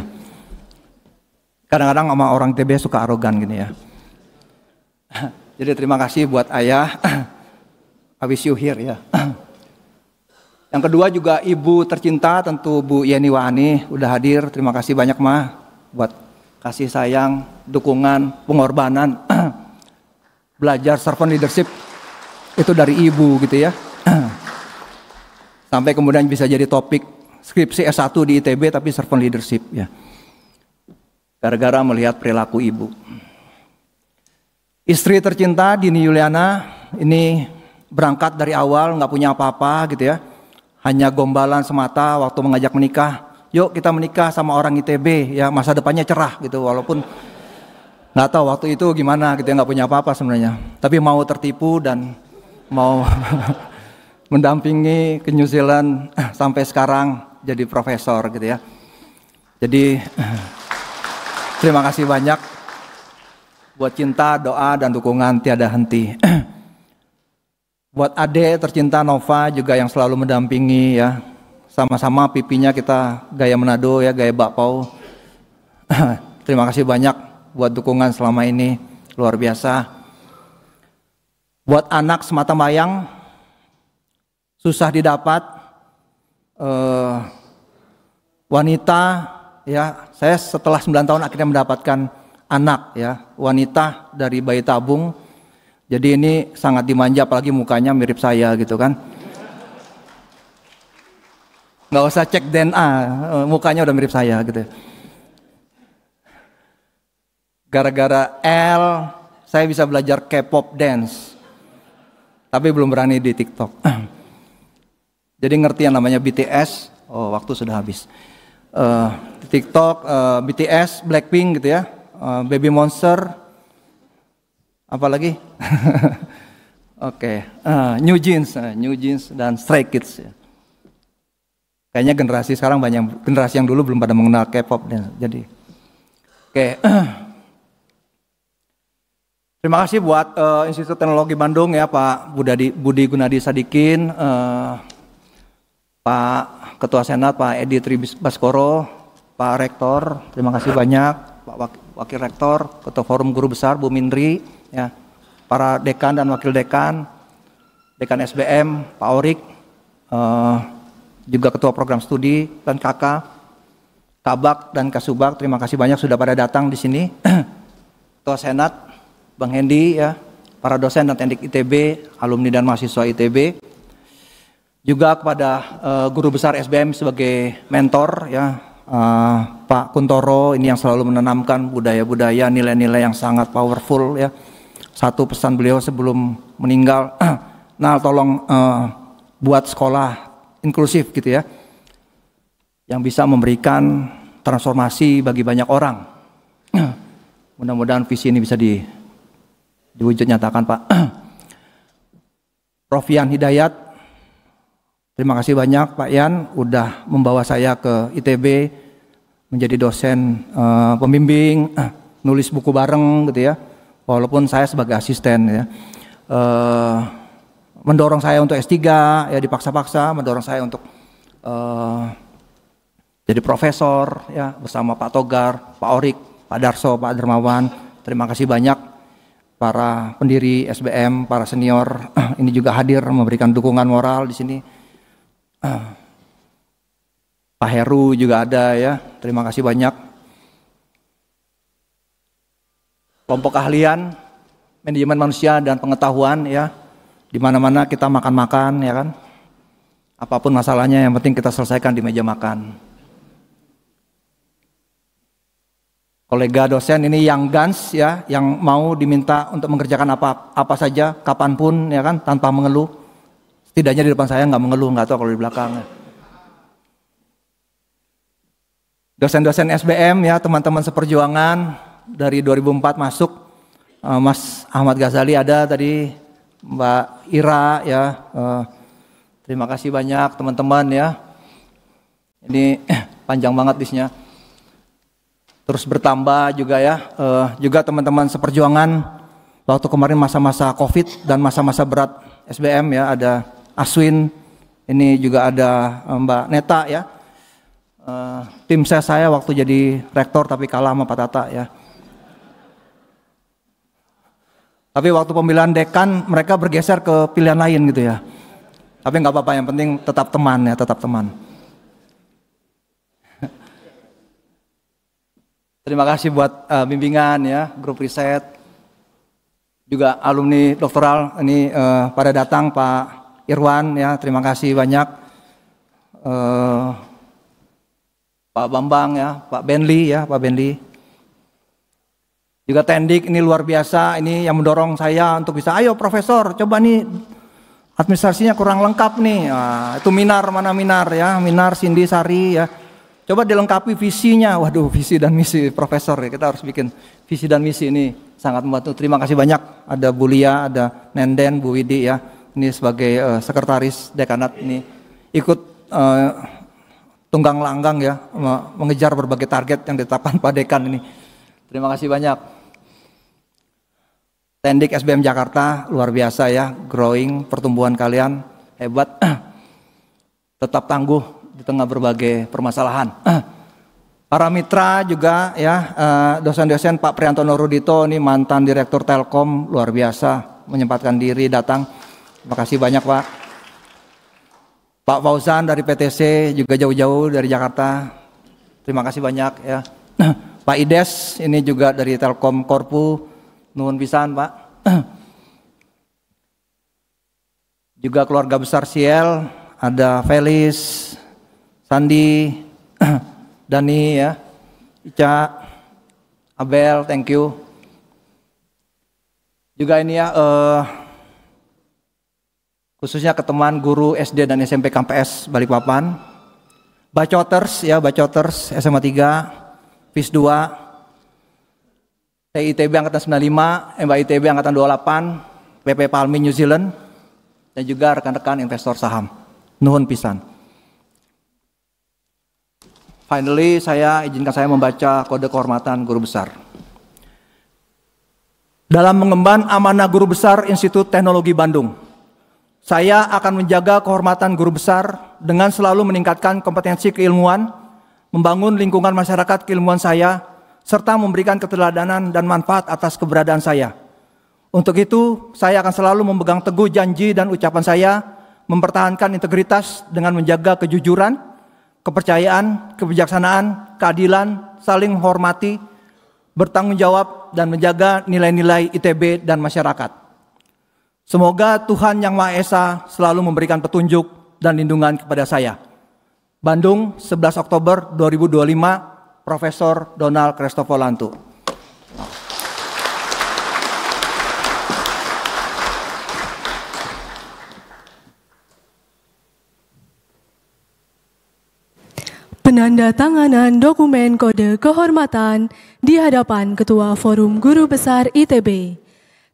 Kadang-kadang sama orang ITB suka arogan gini ya. Jadi terima kasih buat ayah. I wish you here ya. Yang kedua juga ibu tercinta, tentu Bu Yeni Wahani udah hadir. Terima kasih banyak Ma buat kasih sayang, dukungan, pengorbanan. Belajar servant leadership itu dari ibu gitu ya. Sampai kemudian bisa jadi topik skripsi S1 di ITB tapi servant leadership ya. Gara-gara melihat perilaku ibu. Istri tercinta Dini Yuliana ini berangkat dari awal nggak punya apa-apa gitu ya. Hanya gombalan semata waktu mengajak menikah. Yuk kita menikah sama orang ITB ya, masa depannya cerah gitu, walaupun nggak tahu waktu itu gimana gitu ya, nggak punya apa-apa sebenarnya. Tapi mau tertipu dan mau mendampingi ke New Zealand sampai sekarang jadi profesor gitu ya. Jadi terima kasih banyak buat cinta, doa dan dukungan tiada henti. Buat Ade tercinta Nova juga yang selalu mendampingi ya. Sama-sama pipinya kita gaya Manado ya, gaya bakpao. Terima kasih banyak buat dukungan selama ini, luar biasa. Buat anak semata mayang, susah didapat, wanita ya, saya setelah 9 tahun akhirnya mendapatkan anak ya, wanita dari bayi tabung. Jadi ini sangat dimanja, apalagi mukanya mirip saya gitu kan. Nggak usah cek DNA, mukanya udah mirip saya gitu. Gara-gara L, saya bisa belajar K-pop dance. Tapi belum berani di TikTok. Jadi ngerti yang namanya BTS. Oh, waktu sudah habis. Di TikTok, BTS, Blackpink gitu ya, Baby Monster, apa lagi? Oke, New Jeans dan Stray Kids. Ya. Kayaknya generasi sekarang banyak, generasi yang dulu belum pada mengenal K-pop. Jadi, oke. Terima kasih buat Institut Teknologi Bandung ya, Pak Budi Gunadi Sadikin, Pak Ketua Senat, Pak Edi Tribaskoro, Pak Rektor, terima kasih banyak, Pak Wakil Rektor, Ketua Forum Guru Besar Bu Mindri, ya, para dekan dan wakil dekan, Dekan SBM, Pak Orik, juga Ketua Program Studi dan Kakak, Kabak dan Kasubag, terima kasih banyak sudah pada datang di sini. Ketua Senat, Bang Hendi, ya, para dosen dan teknik ITB, alumni dan mahasiswa ITB, juga kepada guru besar SBM sebagai mentor, ya, Pak Kuntoro, ini yang selalu menanamkan budaya-budaya, nilai-nilai yang sangat powerful, ya. Satu pesan beliau sebelum meninggal, nah tolong buat sekolah inklusif gitu ya, yang bisa memberikan transformasi bagi banyak orang. Mudah-mudahan visi ini bisa diwujud nyatakan, Pak. Prof. Yan Hidayat, terima kasih banyak Pak Yan udah membawa saya ke ITB menjadi dosen pembimbing, nulis buku bareng gitu ya, walaupun saya sebagai asisten ya. Mendorong saya untuk S3 ya, dipaksa-paksa mendorong saya untuk jadi profesor ya, bersama Pak Togar, Pak Orik, Pak Darso, Pak Dermawan. Terima kasih banyak para pendiri SBM, para senior ini juga hadir memberikan dukungan moral di sini. Pak Heru juga ada ya, terima kasih banyak. Kelompok keahlian, manajemen manusia dan pengetahuan ya, di mana-mana kita makan-makan ya kan. Apapun masalahnya yang penting kita selesaikan di meja makan. Kolega dosen ini yang Gans ya, yang mau diminta untuk mengerjakan apa saja, kapanpun ya kan, tanpa mengeluh. Setidaknya di depan saya nggak mengeluh, nggak tahu kalau di belakang. Dosen-dosen SBM ya, teman-teman seperjuangan dari 2004 masuk. Mas Ahmad Ghazali ada tadi, Mbak Ira ya. Terima kasih banyak teman-teman ya. Ini panjang banget listnya. Terus bertambah juga ya, juga teman-teman seperjuangan waktu kemarin masa-masa COVID dan masa-masa berat SBM ya, ada Aswin, ini juga ada Mbak Neta ya. Tim saya waktu jadi rektor tapi kalah sama Pak Tata ya. Tapi waktu pemilihan dekan mereka bergeser ke pilihan lain gitu ya. Tapi nggak apa-apa, yang penting tetap teman ya, tetap teman. Terima kasih buat bimbingan ya, grup riset, juga alumni doktoral ini pada datang, Pak Irwan ya, terima kasih banyak, Pak Bambang ya, Pak Benli ya, Pak Benli, juga Tendik ini luar biasa, ini yang mendorong saya untuk bisa, ayo Profesor, coba nih administrasinya kurang lengkap nih, nah, itu Minar, mana Minar ya, Minar, Cindy, Sari ya. Coba dilengkapi visinya, waduh visi dan misi Profesor ya, kita harus bikin visi dan misi, ini sangat membantu. Terima kasih banyak, ada Bu Lia, ada Nenden, Bu Widi ya, ini sebagai sekretaris dekanat ini ikut tunggang langgang ya, mengejar berbagai target yang ditetapkan Pak Dekan ini. Terima kasih banyak. Tendik SBM Jakarta luar biasa ya, growing, pertumbuhan kalian hebat, tetap tangguh di tengah berbagai permasalahan. Para mitra juga ya, dosen-dosen Pak Priantono Rudito, ini mantan Direktur Telkom, luar biasa menyempatkan diri datang. Terima kasih banyak Pak. Pak Fauzan dari PTC juga jauh-jauh dari Jakarta. Terima kasih banyak ya. Pak Ides ini juga dari Telkom Korpu, nuhun pisan Pak. Juga keluarga besar Ciel, ada Felis, Sandi, Dani ya, Ica, Abel, thank you. Juga ini ya, khususnya ke teman guru SD dan SMP KMPS Balikpapan, Bacoters ya, Bacoters SMA 3, FIS 2, TITB Angkatan 95, MBITB Angkatan 28, PP Palmi New Zealand, dan juga rekan-rekan investor saham. Nuhun pisan. Finally, izinkan saya membaca kode kehormatan guru besar. Dalam mengemban amanah guru besar Institut Teknologi Bandung, saya akan menjaga kehormatan guru besar dengan selalu meningkatkan kompetensi keilmuan, membangun lingkungan masyarakat keilmuan saya, serta memberikan keteladanan dan manfaat atas keberadaan saya. Untuk itu, saya akan selalu memegang teguh janji dan ucapan saya, mempertahankan integritas dengan menjaga kejujuran, kepercayaan, kebijaksanaan, keadilan, saling menghormati, bertanggung jawab, dan menjaga nilai-nilai ITB dan masyarakat. Semoga Tuhan Yang Maha Esa selalu memberikan petunjuk dan lindungan kepada saya. Bandung, 11 Oktober 2025, Profesor Donald Kristofolantu. Penandatanganan dokumen kode kehormatan di hadapan Ketua Forum Guru Besar ITB.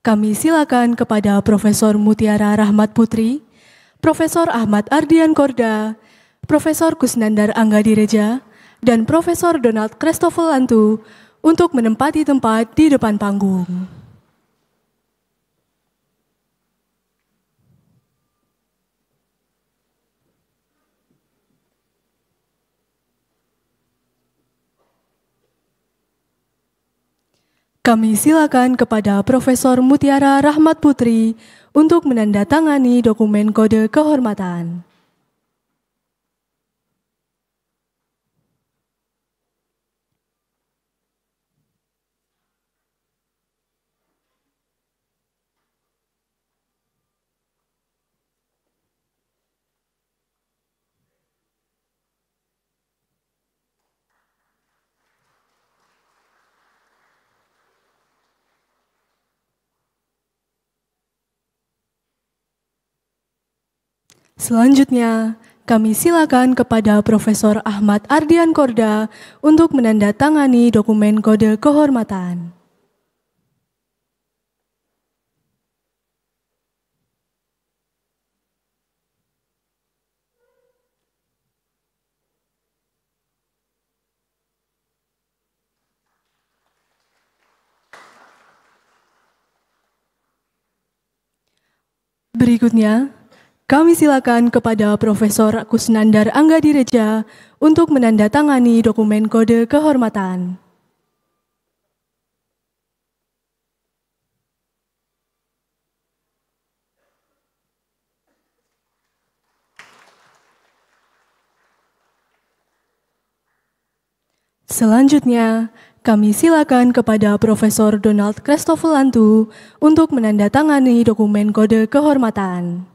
Kami silakan kepada Profesor Mutiara Rahmat Putri, Profesor Ahmad Ardian Korda, Profesor Kusnandar Anggadireja, dan Profesor Donald Kristofolantu untuk menempati tempat di depan panggung. Kami silakan kepada Profesor Mutiara Rahmat Putri untuk menandatangani dokumen kode kehormatan. Selanjutnya, kami silakan kepada Profesor Ahmad Ardian Korda untuk menandatangani dokumen kode kehormatan. Berikutnya, kami silakan kepada Profesor Kusnandar Anggadireja untuk menandatangani dokumen kode kehormatan. Selanjutnya, kami silakan kepada Profesor Donald Christophelantu untuk menandatangani dokumen kode kehormatan.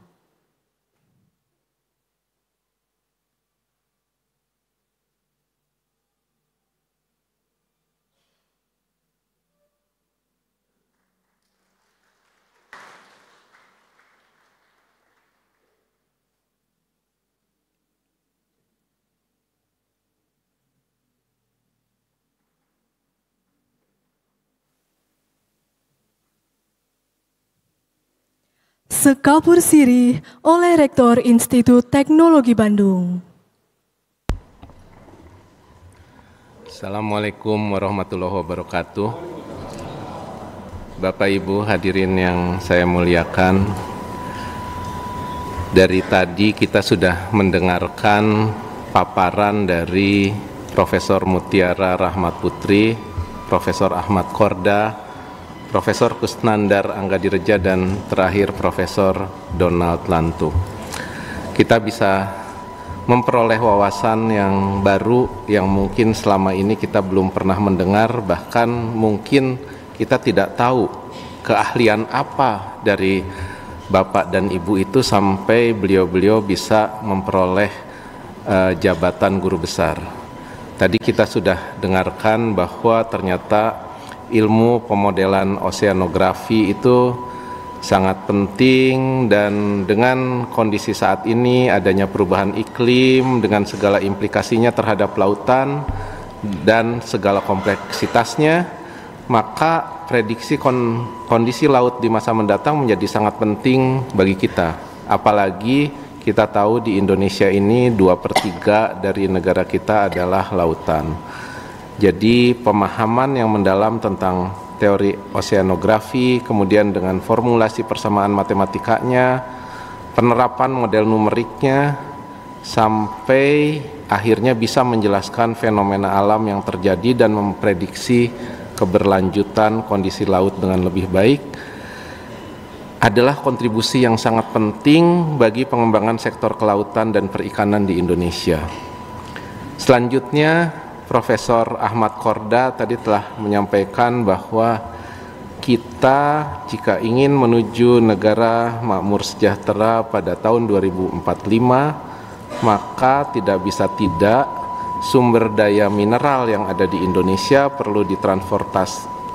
Sekapur sirih oleh Rektor Institut Teknologi Bandung. Assalamualaikum warahmatullahi wabarakatuh. Bapak Ibu hadirin yang saya muliakan, dari tadi kita sudah mendengarkan paparan dari Profesor Mutiara Rahmat Putri, Profesor Ahmad Korda, Profesor Kusnandar Anggadireja, dan terakhir Profesor Donald Lantu. Kita bisa memperoleh wawasan yang baru yang mungkin selama ini kita belum pernah mendengar, bahkan mungkin kita tidak tahu keahlian apa dari Bapak dan Ibu itu sampai beliau-beliau bisa memperoleh jabatan guru besar. Tadi kita sudah dengarkan bahwa ternyata ilmu pemodelan oseanografi itu sangat penting, dan dengan kondisi saat ini adanya perubahan iklim dengan segala implikasinya terhadap lautan dan segala kompleksitasnya, maka prediksi kondisi laut di masa mendatang menjadi sangat penting bagi kita. Apalagi kita tahu di Indonesia ini 2/3 dari negara kita adalah lautan. Jadi pemahaman yang mendalam tentang teori oseanografi, kemudian dengan formulasi persamaan matematikanya, penerapan model numeriknya, sampai akhirnya bisa menjelaskan fenomena alam yang terjadi dan memprediksi keberlanjutan kondisi laut dengan lebih baik, adalah kontribusi yang sangat penting bagi pengembangan sektor kelautan dan perikanan di Indonesia. Selanjutnya, Profesor Ahmad Korda tadi telah menyampaikan bahwa kita jika ingin menuju negara makmur sejahtera pada tahun 2045, maka tidak bisa tidak sumber daya mineral yang ada di Indonesia perlu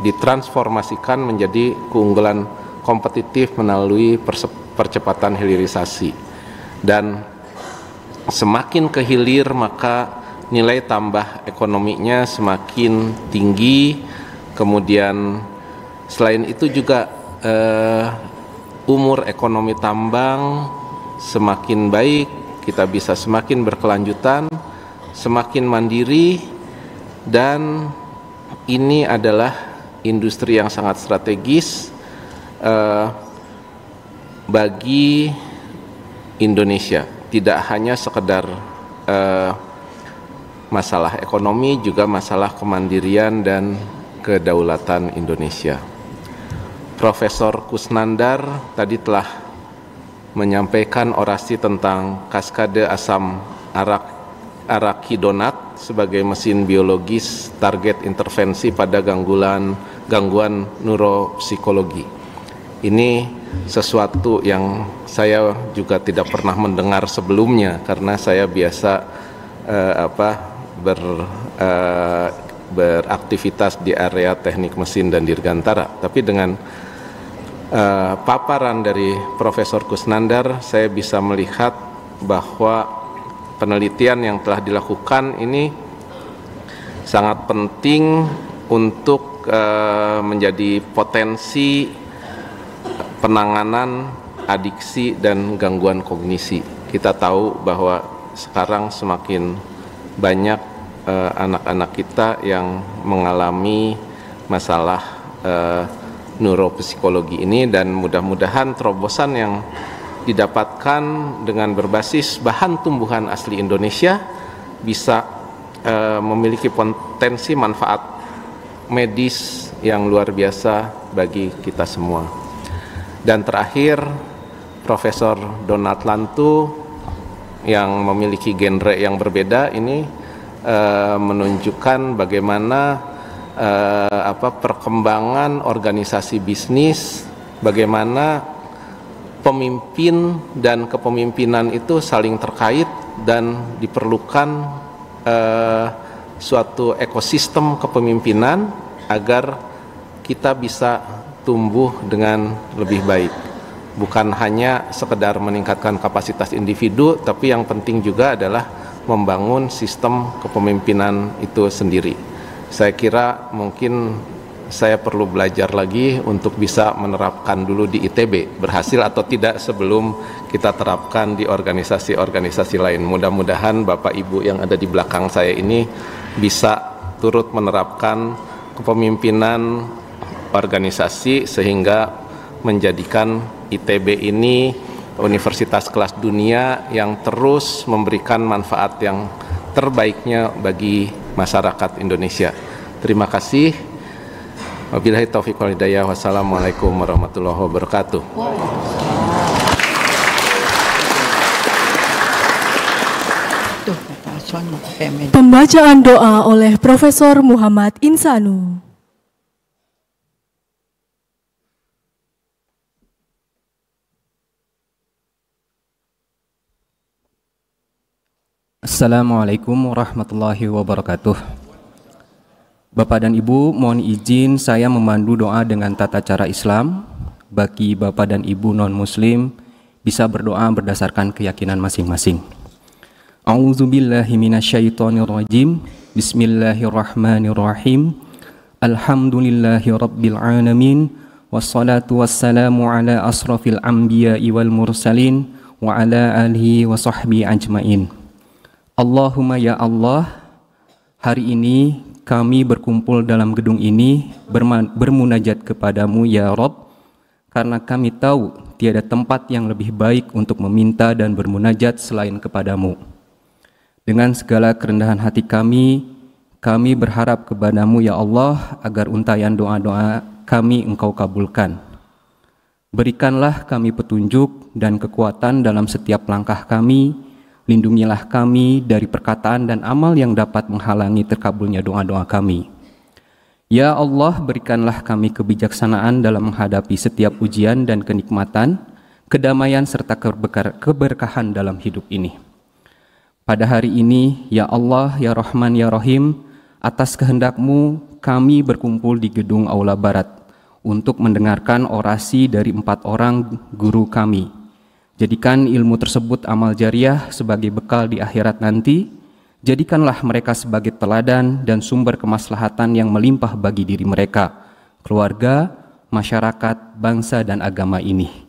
ditransformasikan menjadi keunggulan kompetitif melalui percepatan hilirisasi. Dan semakin ke hilir maka nilai tambah ekonominya semakin tinggi. Kemudian selain itu juga umur ekonomi tambang semakin baik, kita bisa semakin berkelanjutan, semakin mandiri, dan ini adalah industri yang sangat strategis bagi Indonesia. Tidak hanya sekedar masalah ekonomi, juga masalah kemandirian dan kedaulatan Indonesia. Profesor Kusnandar tadi telah menyampaikan orasi tentang kaskade asam arakidonat sebagai mesin biologis target intervensi pada gangguan neuropsikologi. Ini sesuatu yang saya juga tidak pernah mendengar sebelumnya, karena saya biasa beraktivitas di area teknik mesin dan dirgantara. Tapi dengan paparan dari Profesor Kusnandar, saya bisa melihat bahwa penelitian yang telah dilakukan ini sangat penting untuk menjadi potensi penanganan adiksi dan gangguan kognisi. Kita tahu bahwa sekarang semakin banyak anak-anak kita yang mengalami masalah neuropsikologi ini, dan mudah-mudahan terobosan yang didapatkan dengan berbasis bahan tumbuhan asli Indonesia bisa memiliki potensi manfaat medis yang luar biasa bagi kita semua. Dan terakhir, Profesor Donald Lantu yang memiliki genre yang berbeda ini menunjukkan bagaimana perkembangan organisasi bisnis, bagaimana pemimpin dan kepemimpinan itu saling terkait dan diperlukan suatu ekosistem kepemimpinan agar kita bisa tumbuh dengan lebih baik. Bukan hanya sekedar meningkatkan kapasitas individu, tapi yang penting juga adalah membangun sistem kepemimpinan itu sendiri. Saya kira mungkin saya perlu belajar lagi untuk bisa menerapkan dulu di ITB, berhasil atau tidak sebelum kita terapkan di organisasi-organisasi lain. Mudah-mudahan Bapak Ibu yang ada di belakang saya ini bisa turut menerapkan kepemimpinan organisasi sehingga menjadikan ITB ini universitas kelas dunia yang terus memberikan manfaat yang terbaiknya bagi masyarakat Indonesia. Terima kasih. Wabillahi taufiq wal hidayah. Wassalamualaikum warahmatullahi wabarakatuh. Pembacaan doa oleh Profesor Muhammad Insanu. Assalamualaikum warahmatullahi wabarakatuh. Bapak dan Ibu, mohon izin saya memandu doa dengan tata cara Islam. Bagi Bapak dan Ibu non-Muslim bisa berdoa berdasarkan keyakinan masing-masing. A'udzubillahi minasyaitonirrajim. Bismillahirrahmanirrahim. Alhamdulillahi rabbil alamin. Wassalatu wassalamu ala asrafil anbiya'i wal mursalin wa ala alihi wa sahbihi ajmain. Allahumma ya Allah, hari ini kami berkumpul dalam gedung ini bermunajat kepadamu ya Rabb, karena kami tahu tiada tempat yang lebih baik untuk meminta dan bermunajat selain kepadamu. Dengan segala kerendahan hati kami berharap kepadamu ya Allah agar untayan doa-doa kami Engkau kabulkan. Berikanlah kami petunjuk dan kekuatan dalam setiap langkah kami. Lindungilah kami dari perkataan dan amal yang dapat menghalangi terkabulnya doa-doa kami. Ya Allah, berikanlah kami kebijaksanaan dalam menghadapi setiap ujian dan kenikmatan, kedamaian serta keberkahan dalam hidup ini. Pada hari ini, ya Allah, ya Rahman, ya Rahim, atas kehendak-Mu kami berkumpul di gedung Aula Barat untuk mendengarkan orasi dari 4 orang guru kami. Jadikan ilmu tersebut amal jariah sebagai bekal di akhirat nanti. Jadikanlah mereka sebagai teladan dan sumber kemaslahatan yang melimpah bagi diri mereka, keluarga, masyarakat, bangsa, dan agama ini.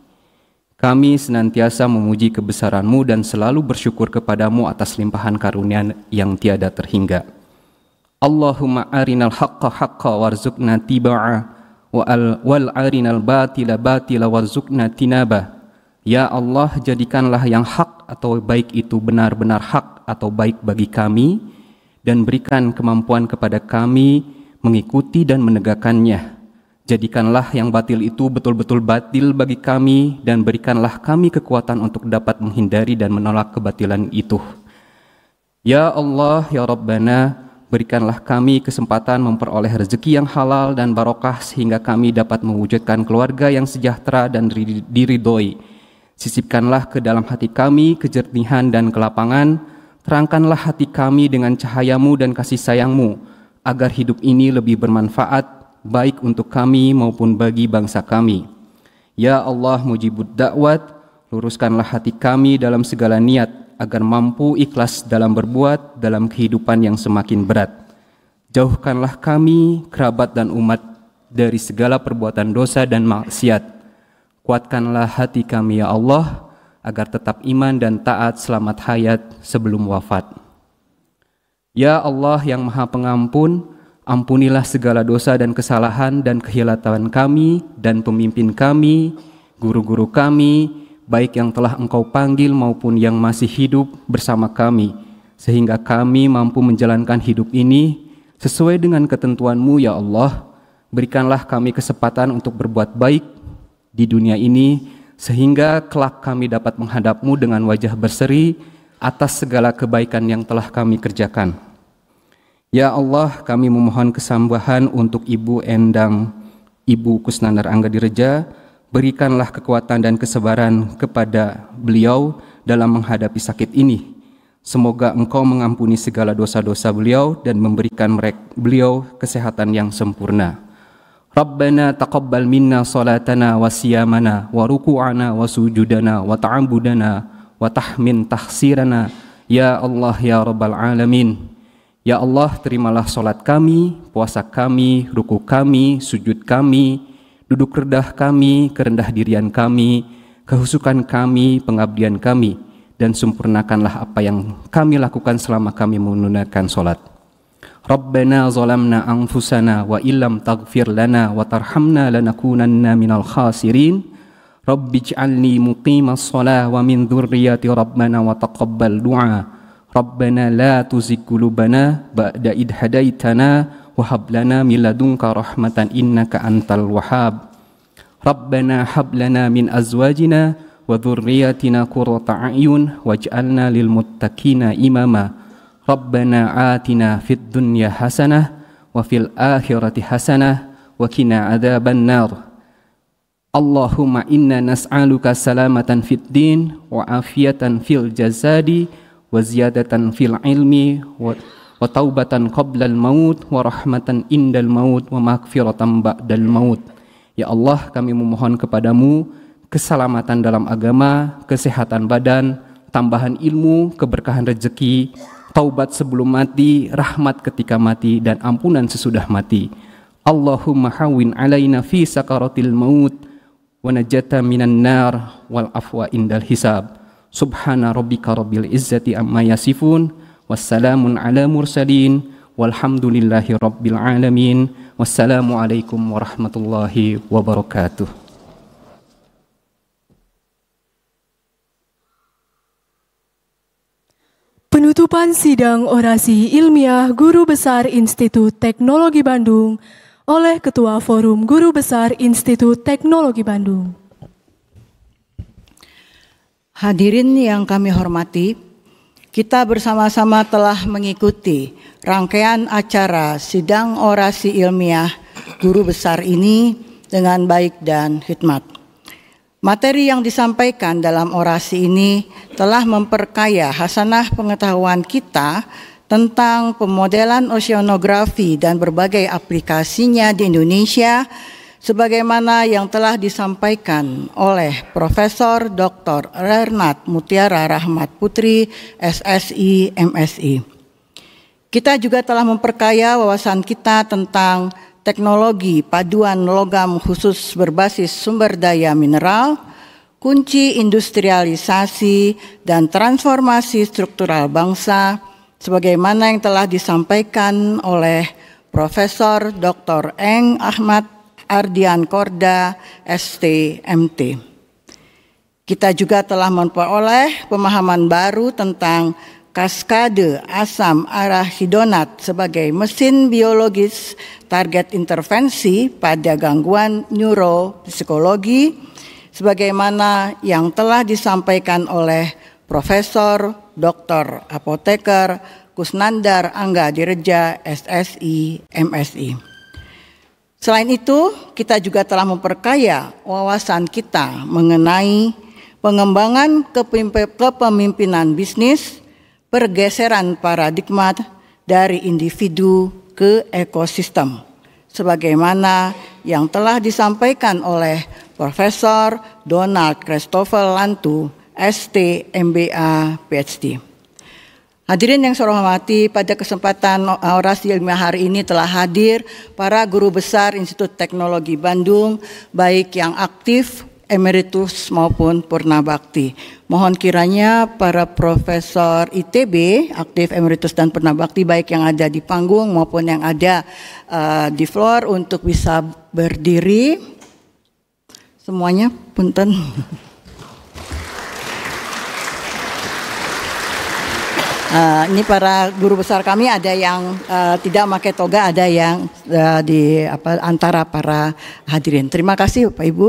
Kami senantiasa memuji kebesaran-Mu dan selalu bersyukur kepadamu atas limpahan karunia yang tiada terhingga. Allahumma arinal haqqa haqqa warzuqna tiba'a wal arinal batila batila warzuqna tinaba. Ya Allah, jadikanlah yang hak atau baik itu benar-benar hak atau baik bagi kami, dan berikan kemampuan kepada kami mengikuti dan menegakkannya. Jadikanlah yang batil itu betul-betul batil bagi kami, dan berikanlah kami kekuatan untuk dapat menghindari dan menolak kebatilan itu. Ya Allah, ya Rabbana, berikanlah kami kesempatan memperoleh rezeki yang halal dan barokah sehingga kami dapat mewujudkan keluarga yang sejahtera dan diridhoi. Sisipkanlah ke dalam hati kami kejernihan dan kelapangan, terangkanlah hati kami dengan cahaya-Mu dan kasih sayang-Mu, agar hidup ini lebih bermanfaat, baik untuk kami maupun bagi bangsa kami. Ya Allah mujibud da'wat, luruskanlah hati kami dalam segala niat, agar mampu ikhlas dalam berbuat dalam kehidupan yang semakin berat. Jauhkanlah kami, kerabat dan umat dari segala perbuatan dosa dan maksiat. Kuatkanlah hati kami ya Allah, agar tetap iman dan taat selamat hayat sebelum wafat. Ya Allah yang Maha Pengampun, ampunilah segala dosa dan kesalahan dan kehilafan kami dan pemimpin kami, guru-guru kami, baik yang telah Engkau panggil maupun yang masih hidup bersama kami, sehingga kami mampu menjalankan hidup ini sesuai dengan ketentuan-Mu ya Allah. Berikanlah kami kesempatan untuk berbuat baik di dunia ini, sehingga kelak kami dapat menghadap-Mu dengan wajah berseri atas segala kebaikan yang telah kami kerjakan. Ya Allah, kami memohon kesambahan untuk Ibu Endang, Ibu Kusnandar Angga Direja. Berikanlah kekuatan dan kesabaran kepada beliau dalam menghadapi sakit ini. Semoga Engkau mengampuni segala dosa-dosa beliau dan memberikan beliau kesehatan yang sempurna. Rabbana taqabbal minna salatana wa siyamana wa ruku'ana wa sujudana wa ta'ambudana wa tahmin tahsirana. Ya Allah ya Rabbal Alamin. Ya Allah, terimalah salat kami, puasa kami, ruku kami, sujud kami, duduk rendah kami, kerendah dirian kami, kehusukan kami, pengabdian kami, dan sempurnakanlah apa yang kami lakukan selama kami menunaikan salat. Rabbana zalamna anfusana wa illam taghfir lana wa tarhamna lanakunanna minal khasirin. Rabbij'alni muqimas shalah wa min dzurriyyati rabbana wa taqabbal du'a. Rabbana la tuzigh qulubana ba'da idh hadaitana wa hab lana min ladunka rahmatan innaka antal wahhab. Rabbana hab lana min azwajina wa dhurriyyatina qurrata a'yun waj'alna lil muttaqina imama. Rabbana atina fid dunya hasanah wa fil akhirati hasanah wa qina adzaban nar. Allahumma inna nas'aluka salamatan fid din wa afiyatan fil jasadi wa ziyadatan fil ilmi wa taubatan qablal maut wa rahmatan indal maut wa maghfiratan ba'dal maut. Ya Allah, kami memohon kepadamu keselamatan dalam agama, kesehatan badan, tambahan ilmu, keberkahan rezeki, taubat sebelum mati, rahmat ketika mati, dan ampunan sesudah mati. Allahumma hawwin alaina fi sakaratil maut wa najata minan nar wal afwa indal hisab. Subhana rabbika rabbil izzati amma yasifun. Wassalamun ala mursalin. Walhamdulillahi rabbil alamin. Wassalamualaikum warahmatullahi wabarakatuh. Penutupan sidang orasi ilmiah Guru Besar Institut Teknologi Bandung oleh Ketua Forum Guru Besar Institut Teknologi Bandung. Hadirin yang kami hormati, kita bersama-sama telah mengikuti rangkaian acara sidang orasi ilmiah Guru Besar ini dengan baik dan hikmat. Materi yang disampaikan dalam orasi ini telah memperkaya hasanah pengetahuan kita tentang pemodelan oceanografi dan berbagai aplikasinya di Indonesia, sebagaimana yang telah disampaikan oleh Profesor Dr. Renat Mutiara Rahmat Putri, SSI, MSI. Kita juga telah memperkaya wawasan kita tentang teknologi paduan logam khusus berbasis sumber daya mineral, kunci industrialisasi dan transformasi struktural bangsa, sebagaimana yang telah disampaikan oleh Profesor Dr. Eng Ahmad Ardian Korda, STMT. Kita juga telah memperoleh pemahaman baru tentang kaskade asam arachidonat sebagai mesin biologis target intervensi pada gangguan neuropsikologi, sebagaimana yang telah disampaikan oleh Profesor Dr. Apoteker Kusnandar Angga Direja, SSI, MSI. Selain itu, kita juga telah memperkaya wawasan kita mengenai pengembangan kepemimpinan bisnis, pergeseran paradigma dari individu ke ekosistem, sebagaimana yang telah disampaikan oleh Profesor Donald Christopher Lantu, ST, MBA, PhD. Hadirin yang saya hormati, pada kesempatan orasi ilmiah hari ini telah hadir para guru besar Institut Teknologi Bandung, baik yang aktif, emeritus maupun purnabakti. Mohon kiranya para profesor ITB, aktif, emeritus dan purnabakti, baik yang ada di panggung maupun yang ada di floor, untuk bisa berdiri. Semuanya, punten. Ini para guru besar kami, ada yang tidak pakai toga, ada yang di antara para hadirin. Terima kasih Bapak Ibu.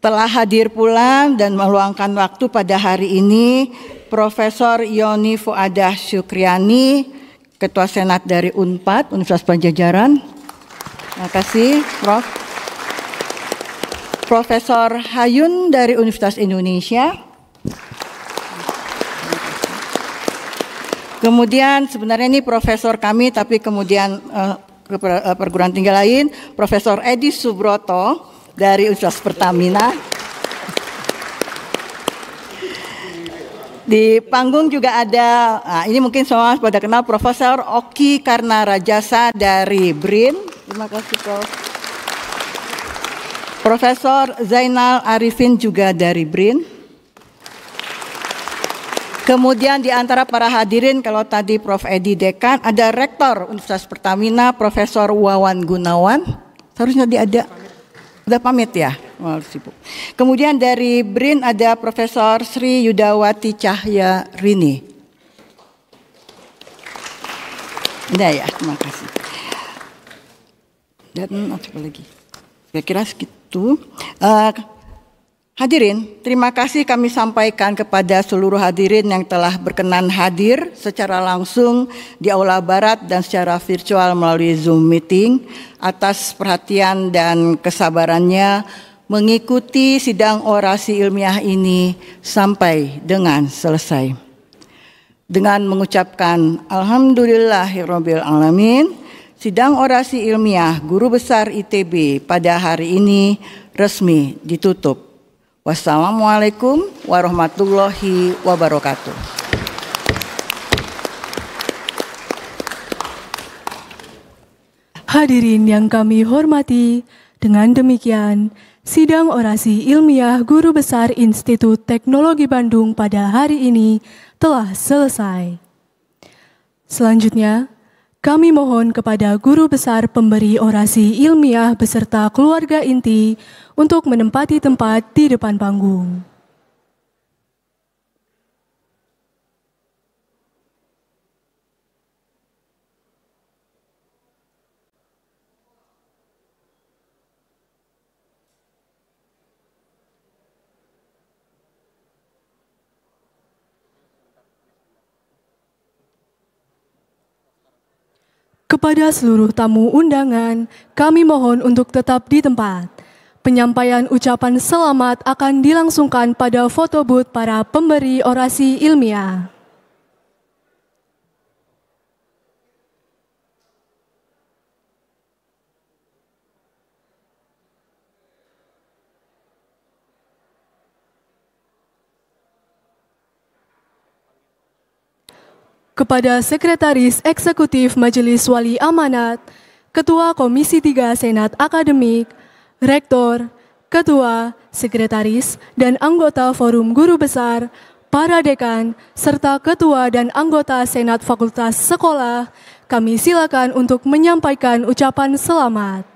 Telah hadir pula dan meluangkan waktu pada hari ini Profesor Yoni Fuadah Syukriani, Ketua Senat dari UNPAD, Universitas Padjadjaran. Terima kasih Prof. Profesor Hayun dari Universitas Indonesia. Kemudian sebenarnya ini profesor kami, tapi kemudian ke perguruan tinggi lain, Profesor Edi Subroto dari Universitas Pertamina. Di panggung juga ada, ini mungkin semua pada kenal, Profesor Oki Karna Rajasa dari BRIN. Terima kasih Prof. Profesor Zainal Arifin juga dari BRIN. Kemudian di antara para hadirin, kalau tadi Prof. Edi Dekan, ada Rektor Universitas Pertamina, Profesor Wawan Gunawan. Seharusnya dia ada. Udah pamit ya? Oh, sibuk. Kemudian dari BRIN ada Profesor Sri Yudawati Cahya Rini. Udah ya, terima kasih. Dan apa lagi? Kira-kira segitu. Hadirin, terima kasih kami sampaikan kepada seluruh hadirin yang telah berkenan hadir secara langsung di Aula Barat dan secara virtual melalui Zoom meeting, atas perhatian dan kesabarannya mengikuti sidang orasi ilmiah ini sampai dengan selesai. Dengan mengucapkan Alhamdulillahirabbil alamin, sidang orasi ilmiah Guru Besar ITB pada hari ini resmi ditutup. Wassalamualaikum warahmatullahi wabarakatuh. Hadirin yang kami hormati, dengan demikian sidang orasi ilmiah Guru Besar Institut Teknologi Bandung pada hari ini telah selesai. Selanjutnya, kami mohon kepada Guru Besar pemberi orasi ilmiah beserta keluarga inti untuk menempati tempat di depan panggung. Kepada seluruh tamu undangan, kami mohon untuk tetap di tempat. Penyampaian ucapan selamat akan dilangsungkan pada foto booth para pemberi orasi ilmiah. Kepada Sekretaris Eksekutif Majelis Wali Amanat, Ketua Komisi 3 Senat Akademik, Rektor, Ketua, Sekretaris, dan anggota Forum Guru Besar, para dekan, serta Ketua dan anggota Senat Fakultas Sekolah, kami silakan untuk menyampaikan ucapan selamat.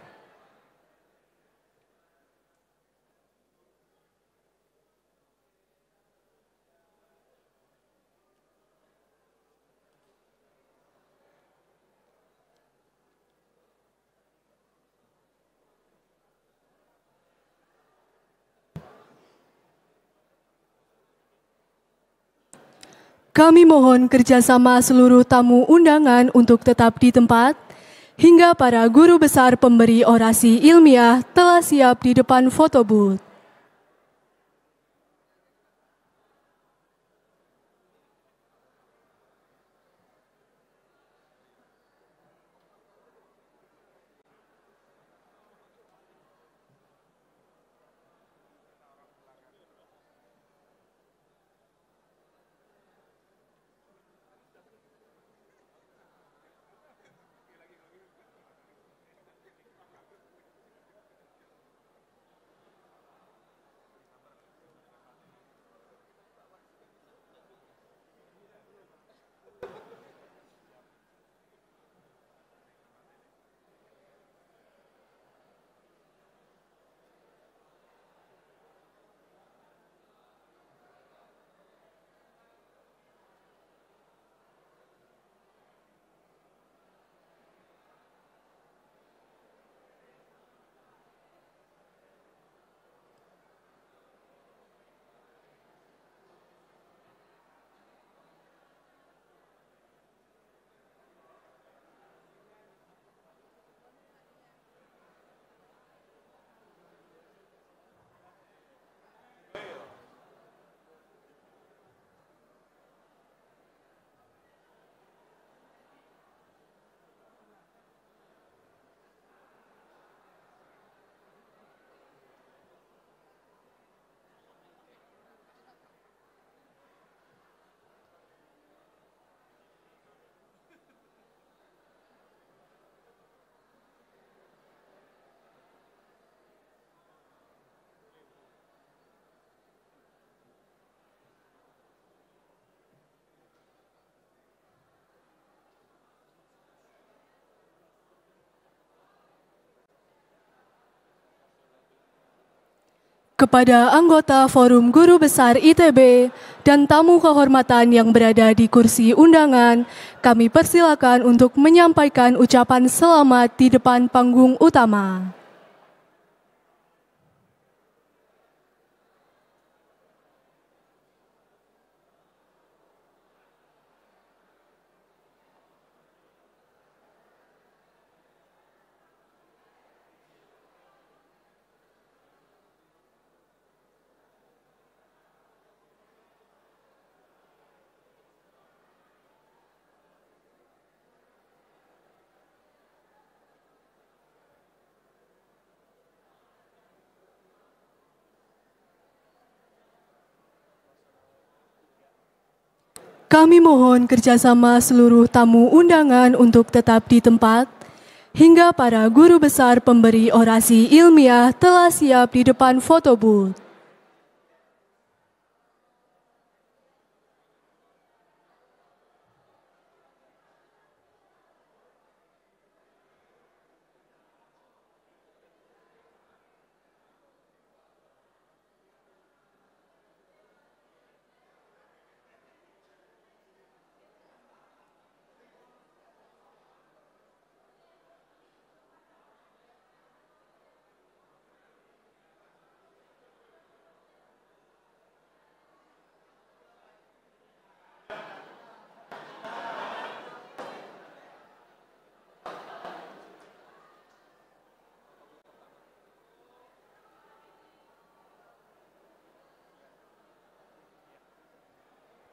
Kami mohon kerjasama seluruh tamu undangan untuk tetap di tempat, hingga para guru besar pemberi orasi ilmiah telah siap di depan foto booth. Kepada anggota Forum Guru Besar ITB dan tamu kehormatan yang berada di kursi undangan, kami persilakan untuk menyampaikan ucapan selamat di depan panggung utama. Kami mohon kerjasama seluruh tamu undangan untuk tetap di tempat, hingga para guru besar pemberi orasi ilmiah telah siap di depan foto booth.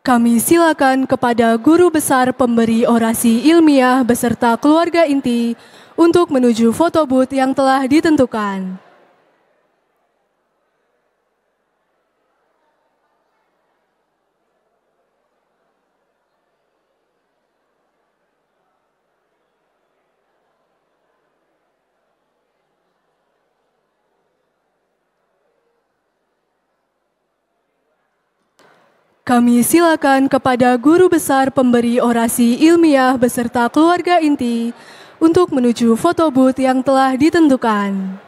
Kami silakan kepada guru besar pemberi orasi ilmiah beserta keluarga inti untuk menuju foto booth yang telah ditentukan. Kami silakan kepada guru besar pemberi orasi ilmiah beserta keluarga inti untuk menuju foto booth yang telah ditentukan.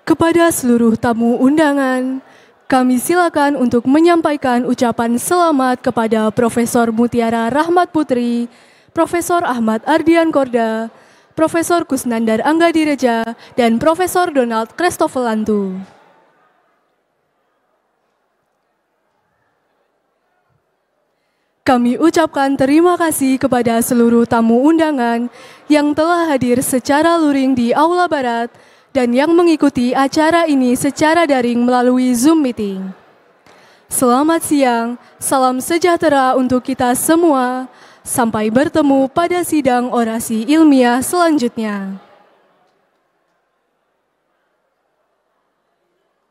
Kepada seluruh tamu undangan, kami silakan untuk menyampaikan ucapan selamat kepada Profesor Mutiara Rahmat Putri, Profesor Ahmad Ardian Korda, Profesor Kusnandar Angga-Direja, dan Profesor Donald Christofelantu. Kami ucapkan terima kasih kepada seluruh tamu undangan yang telah hadir secara luring di Aula Barat dan yang mengikuti acara ini secara daring melalui Zoom Meeting. Selamat siang, salam sejahtera untuk kita semua. Sampai bertemu pada sidang orasi ilmiah selanjutnya.